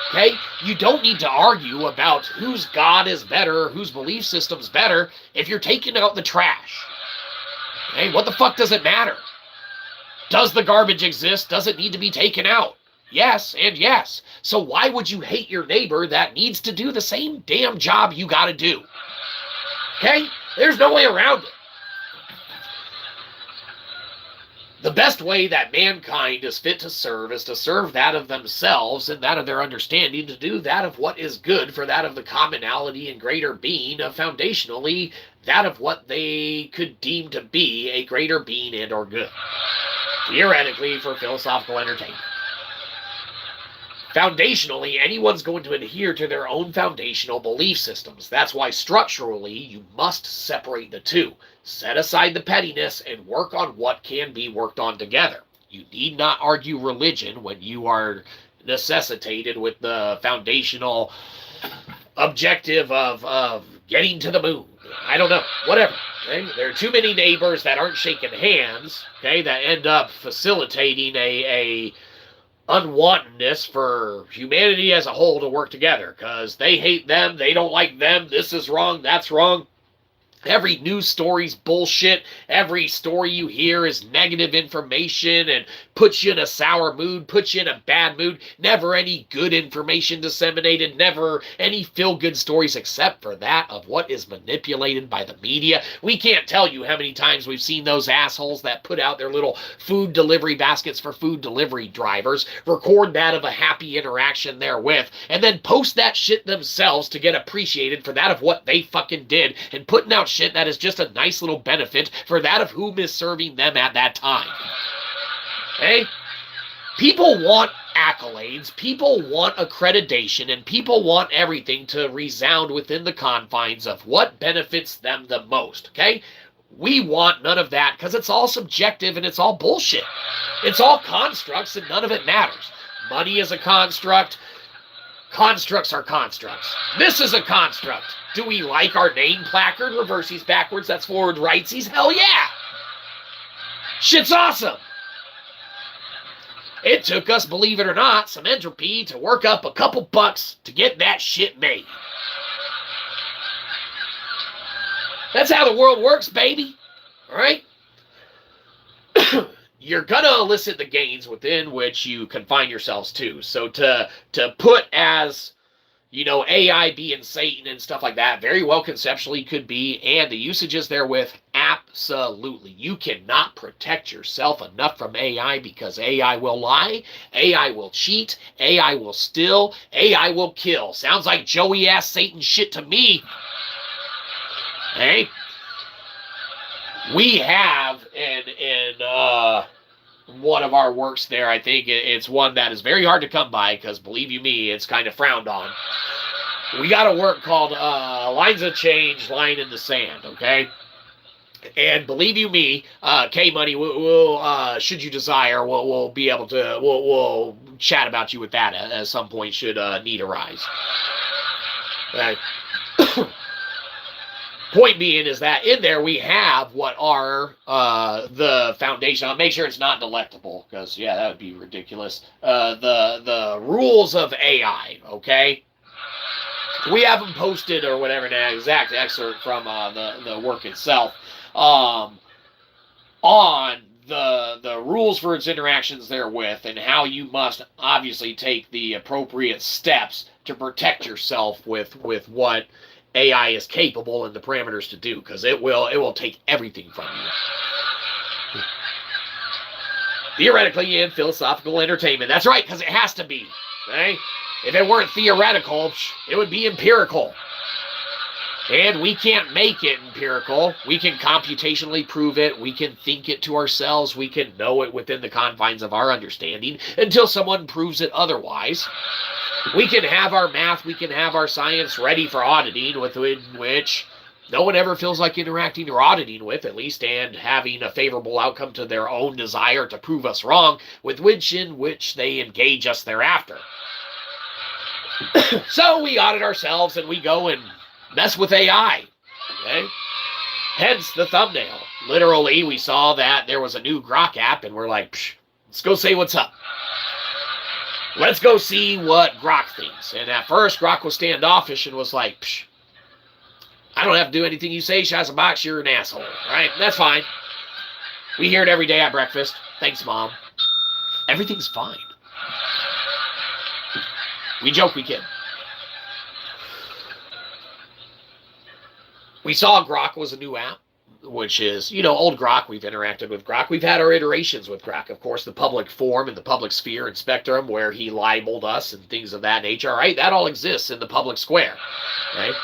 Okay? You don't need to argue about whose God is better, whose belief system's better, if you're taking out the trash. Okay? What the fuck does it matter? Does the garbage exist? Does it need to be taken out? Yes, and yes. So why would you hate your neighbor that needs to do the same damn job you gotta do? Okay? There's no way around it. The best way that mankind is fit to serve is to serve that of themselves and that of their understanding, to do that of what is good for that of the commonality and greater being of foundationally that of what they could deem to be a greater being and or good. Theoretically, for philosophical entertainment. Foundationally, anyone's going to adhere to their own foundational belief systems. That's why structurally, you must separate the two. Set aside the pettiness and work on what can be worked on together. You need not argue religion when you are necessitated with the foundational objective of getting to the moon. I don't know, whatever. Okay? There are too many neighbors that aren't shaking hands, okay, that end up facilitating a unwantedness for humanity as a whole to work together, because they hate them, they don't like them, this is wrong, that's wrong. Every news story's bullshit. Every story you hear is negative information and puts you in a sour mood, puts you in a bad mood. Never any good information disseminated. Never any feel-good stories except for that of what is manipulated by the media. We can't tell you how many times we've seen those assholes that put out their little food delivery baskets for food delivery drivers, record that of a happy interaction therewith, and then post that shit themselves to get appreciated for that of what they fucking did, and putting out shit that is just a nice little benefit for that of whom is serving them at that time. Okay? People want accolades, people want accreditation, and people want everything to resound within the confines of what benefits them the most. Okay? We want none of that because it's all subjective and it's all bullshit. It's all constructs and none of it matters. Money is a construct. Constructs are constructs. This is a construct. Do we like our name placard? Reversies backwards, that's forward rightsies? Hell yeah! Shit's awesome! It took us, believe it or not, some entropy to work up a couple bucks to get that shit made. That's how the world works, baby. Alright? You're gonna elicit the gains within which you confine yourselves to. So to put as, you know, AI being Satan and stuff like that, very well conceptually could be, and the usages therewith, absolutely. You cannot protect yourself enough from AI because AI will lie, AI will cheat, AI will steal, AI will kill. Sounds like Joey-ass Satan shit to me. Hey? We have in one of our works there, I think it's one that is very hard to come by because, believe you me, it's kind of frowned on. we got a work called Lines of Change, Line in the Sand, okay? And believe you me, K-Money, we'll should you desire, we'll be able to, we'll chat about you with that at some point should need arise. Okay. Point being is that in there we have what are the foundation. I'll make sure it's not delectable because, yeah, that would be ridiculous. The rules of AI, okay? We have them posted or whatever, an exact excerpt from the work itself on the rules for its interactions therewith and how you must obviously take the appropriate steps to protect yourself with what AI is capable and the parameters to do, because it will take everything from you. Theoretically and philosophical entertainment. That's right, because it has to be. Okay? If it weren't theoretical, it would be empirical. And we can't make it empirical. We can computationally prove it. We can think it to ourselves. We can know it within the confines of our understanding until someone proves it otherwise. We can have our math, we can have our science ready for auditing, with which no one ever feels like interacting or auditing with, at least, and having a favorable outcome to their own desire to prove us wrong, with which they engage us thereafter. So we audit ourselves and we go and mess with AI. Okay? Hence the thumbnail. Literally, we saw that there was a new grok app and we're like, let's go say what's up. Let's go see what grok thinks. And at first, grok was standoffish and was like, I don't have to do anything you say, Shyzabox, you're an asshole. Right? That's fine. We hear it every day at breakfast. Thanks, Mom. Everything's fine. We joke, we kid. We saw grok was a new app, which is, old grok. We've interacted with grok. We've had our iterations with grok. Of course, the public forum and the public sphere and spectrum where he libeled us and things of that nature. All right, that all exists in the public square. Right?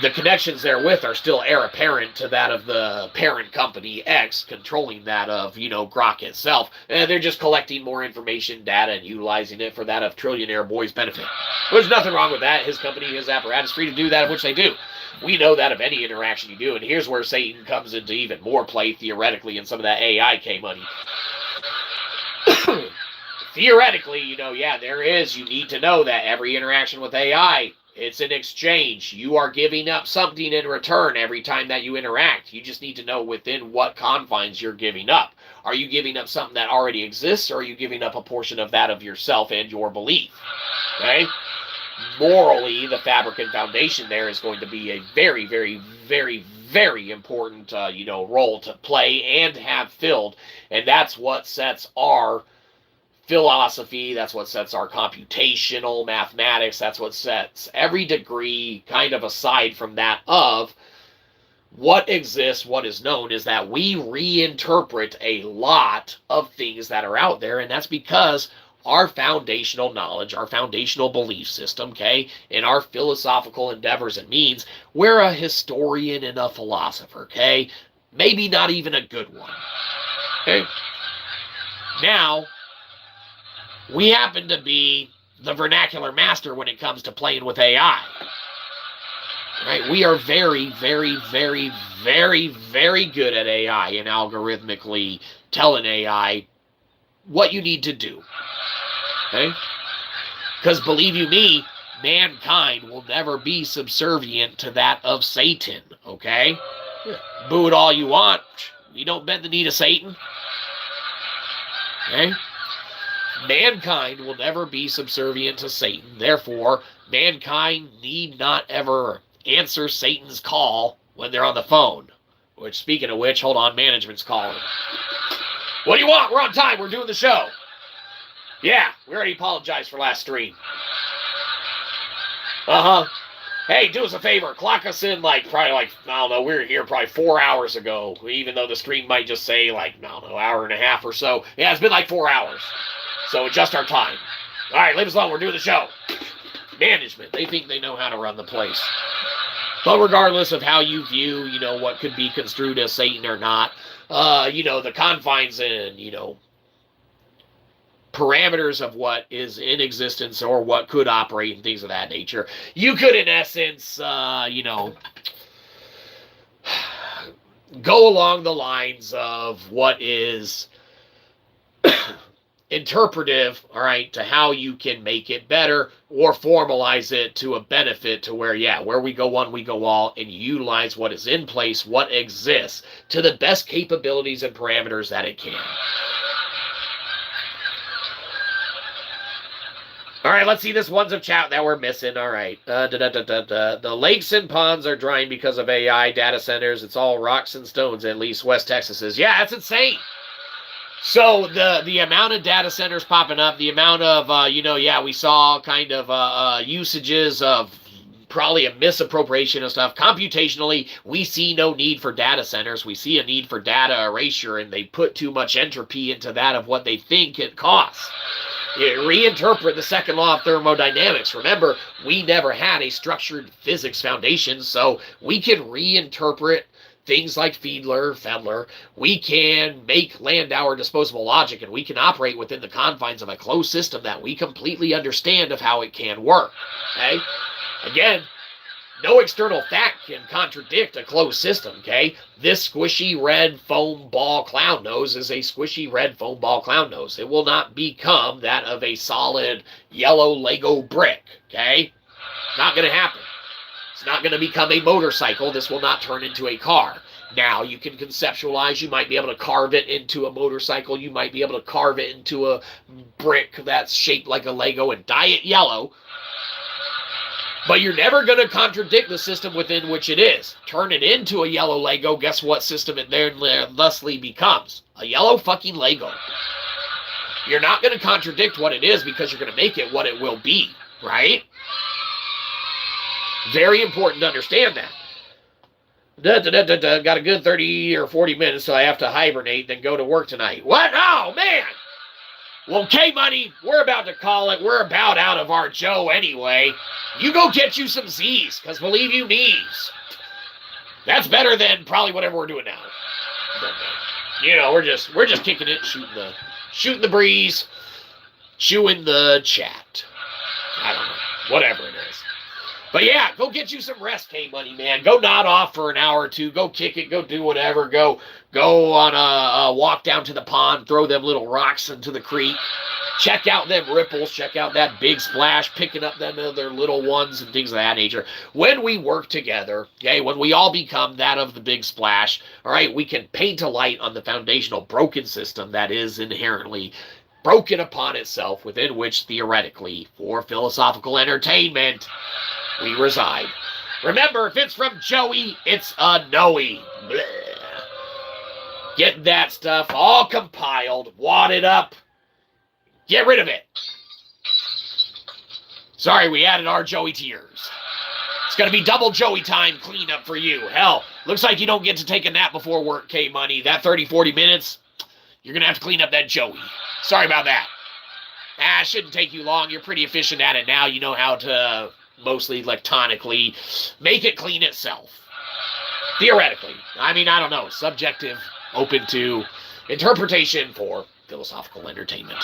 The connections therewith are still heir apparent to that of the parent company X controlling that of, grok itself. And they're just collecting more information, data, and utilizing it for that of trillionaire boy's benefit. There's nothing wrong with that. His company, his apparatus, free to do that, which they do. We know that of any interaction you do, and here's where Satan comes into even more play theoretically in some of that AI K-money. Theoretically, there is. You need to know that every interaction with AI, it's an exchange. You are giving up something in return every time that you interact. You just need to know within what confines you're giving up. Are you giving up something that already exists, or are you giving up a portion of that of yourself and your belief? Okay? Morally, the fabric and foundation there is going to be a very, very, very, very important, role to play and have filled. And that's what sets our philosophy, that's what sets our computational mathematics, that's what sets every degree kind of aside from that of what exists, what is known, is that we reinterpret a lot of things that are out there, and that's because our foundational knowledge, our foundational belief system, okay, and our philosophical endeavors and means, we're a historian and a philosopher, okay? Maybe not even a good one, okay? Now, we happen to be the vernacular master when it comes to playing with AI, right? We are very, very, very, very, very good at AI and algorithmically telling AI what you need to do. Okay? Because believe you me, mankind will never be subservient to that of Satan. Okay? Boo it all you want. You don't bend the knee to Satan. Okay? Mankind will never be subservient to Satan. Therefore, mankind need not ever answer Satan's call when they're on the phone. Which, speaking of which, hold on, management's calling. What do you want? We're on time. We're doing the show. Yeah, we already apologized for last stream. Hey, do us a favor. Clock us in probably I don't know, we were here probably 4 hours ago. Even though the stream might just say I don't know, hour and a half or so. Yeah, it's been 4 hours. So adjust our time. All right, leave us alone. We're doing the show. Management, they think they know how to run the place. But regardless of how you view, what could be construed as Satan or not, the confines and, parameters of what is in existence or what could operate and things of that nature. You could, in essence, go along the lines of what is interpretive, all right, to how you can make it better or formalize it to a benefit to where, where we go one, we go all, and utilize what is in place, what exists, to the best capabilities and parameters that it can. All right, let's see this one's of chat that we're missing. All right. The lakes and ponds are drying because of AI data centers. It's all rocks and stones, at least West Texas is. Yeah, that's insane. So the amount of data centers popping up, the amount of, we saw kind of usages of probably a misappropriation of stuff. Computationally, we see no need for data centers. We see a need for data erasure, and they put too much entropy into that of what they think it costs. Reinterpret the second law of thermodynamics. Remember, we never had a structured physics foundation, so we can reinterpret things like Fedler. We can make Landauer disposable logic, and we can operate within the confines of a closed system that we completely understand of how it can work. Okay? Again, no external fact can contradict a closed system, okay? This squishy red foam ball clown nose is a squishy red foam ball clown nose. It will not become that of a solid yellow Lego brick, okay? Not going to happen. It's not going to become a motorcycle. This will not turn into a car. Now, you can conceptualize. You might be able to carve it into a motorcycle. You might be able to carve it into a brick that's shaped like a Lego and dye it yellow. But you're never going to contradict the system within which it is. Turn it into a yellow Lego, guess what system it thusly becomes? A yellow fucking Lego. You're not going to contradict what it is because you're going to make it what it will be, right? Very important to understand that. Got a good 30 or 40 minutes, so I have to hibernate, then go to work tonight. What? Oh, man! Well, K-Money, we're about to call it. We're about out of our Joe anyway. You go get you some Z's, because believe you me, that's better than probably whatever we're doing now. But, we're just kicking it, shooting the breeze, chewing the chat. I don't know, whatever it is. But yeah, go get you some rest, K-Money, man. Go nod off for an hour or two. Go kick it. Go do whatever. Go on a walk down to the pond. Throw them little rocks into the creek. Check out them ripples. Check out that big splash. Picking up them other little ones and things of that nature. When we work together, okay, when we all become that of the big splash, all right, we can paint a light on the foundational broken system that is inherently broken upon itself, within which, theoretically, for philosophical entertainment, we reside. Remember, if it's from Joey, it's a Noe. Bleh. Get that stuff all compiled, wadded up, get rid of it. Sorry, we added our Joey to yours. It's going to be double Joey time cleanup for you. Hell, looks like you don't get to take a nap before work, K-Money. That 30, 40 minutes, you're going to have to clean up that Joey. Sorry about that. It shouldn't take you long. You're pretty efficient at it now. You know how to mostly electronically make it clean itself. Theoretically. I mean, I don't know. Subjective, open to interpretation for philosophical entertainment.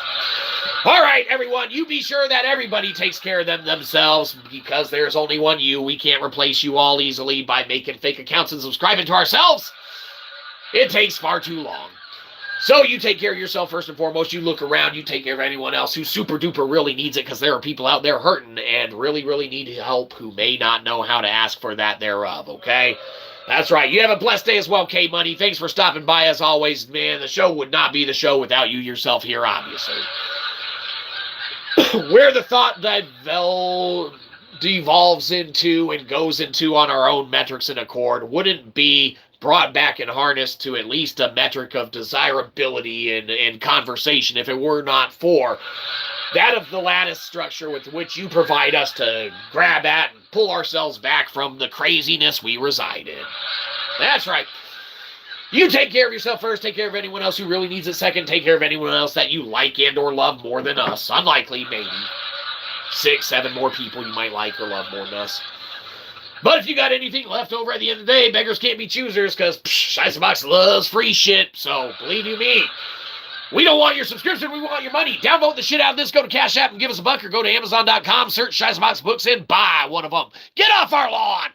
All right, everyone. You be sure that everybody takes care of themselves, because there's only one you. We can't replace you all easily by making fake accounts and subscribing to ourselves. It takes far too long. So you take care of yourself first and foremost. You look around. You take care of anyone else who super duper really needs it, because there are people out there hurting and really, really need help who may not know how to ask for that thereof, okay? That's right. You have a blessed day as well, K-Money. Thanks for stopping by as always, man. The show would not be the show without you yourself here, obviously. Where the thought that devolves into and goes into on our own metrics in accord wouldn't be brought back and harnessed to at least a metric of desirability and conversation if it were not for that of the lattice structure with which you provide us to grab at and pull ourselves back from the craziness we reside in. That's right. You take care of yourself first, take care of anyone else who really needs it second, take care of anyone else that you like and or love more than us. Unlikely, maybe. 6, 7 more people you might like or love more than us. But if you got anything left over at the end of the day, beggars can't be choosers, because Shyzabox loves free shit, so believe you me. We don't want your subscription. We want your money. Downvote the shit out of this. Go to Cashapp and give us a buck, or go to Amazon.com, search Shyzabox books, and buy one of them. Get off our lawn.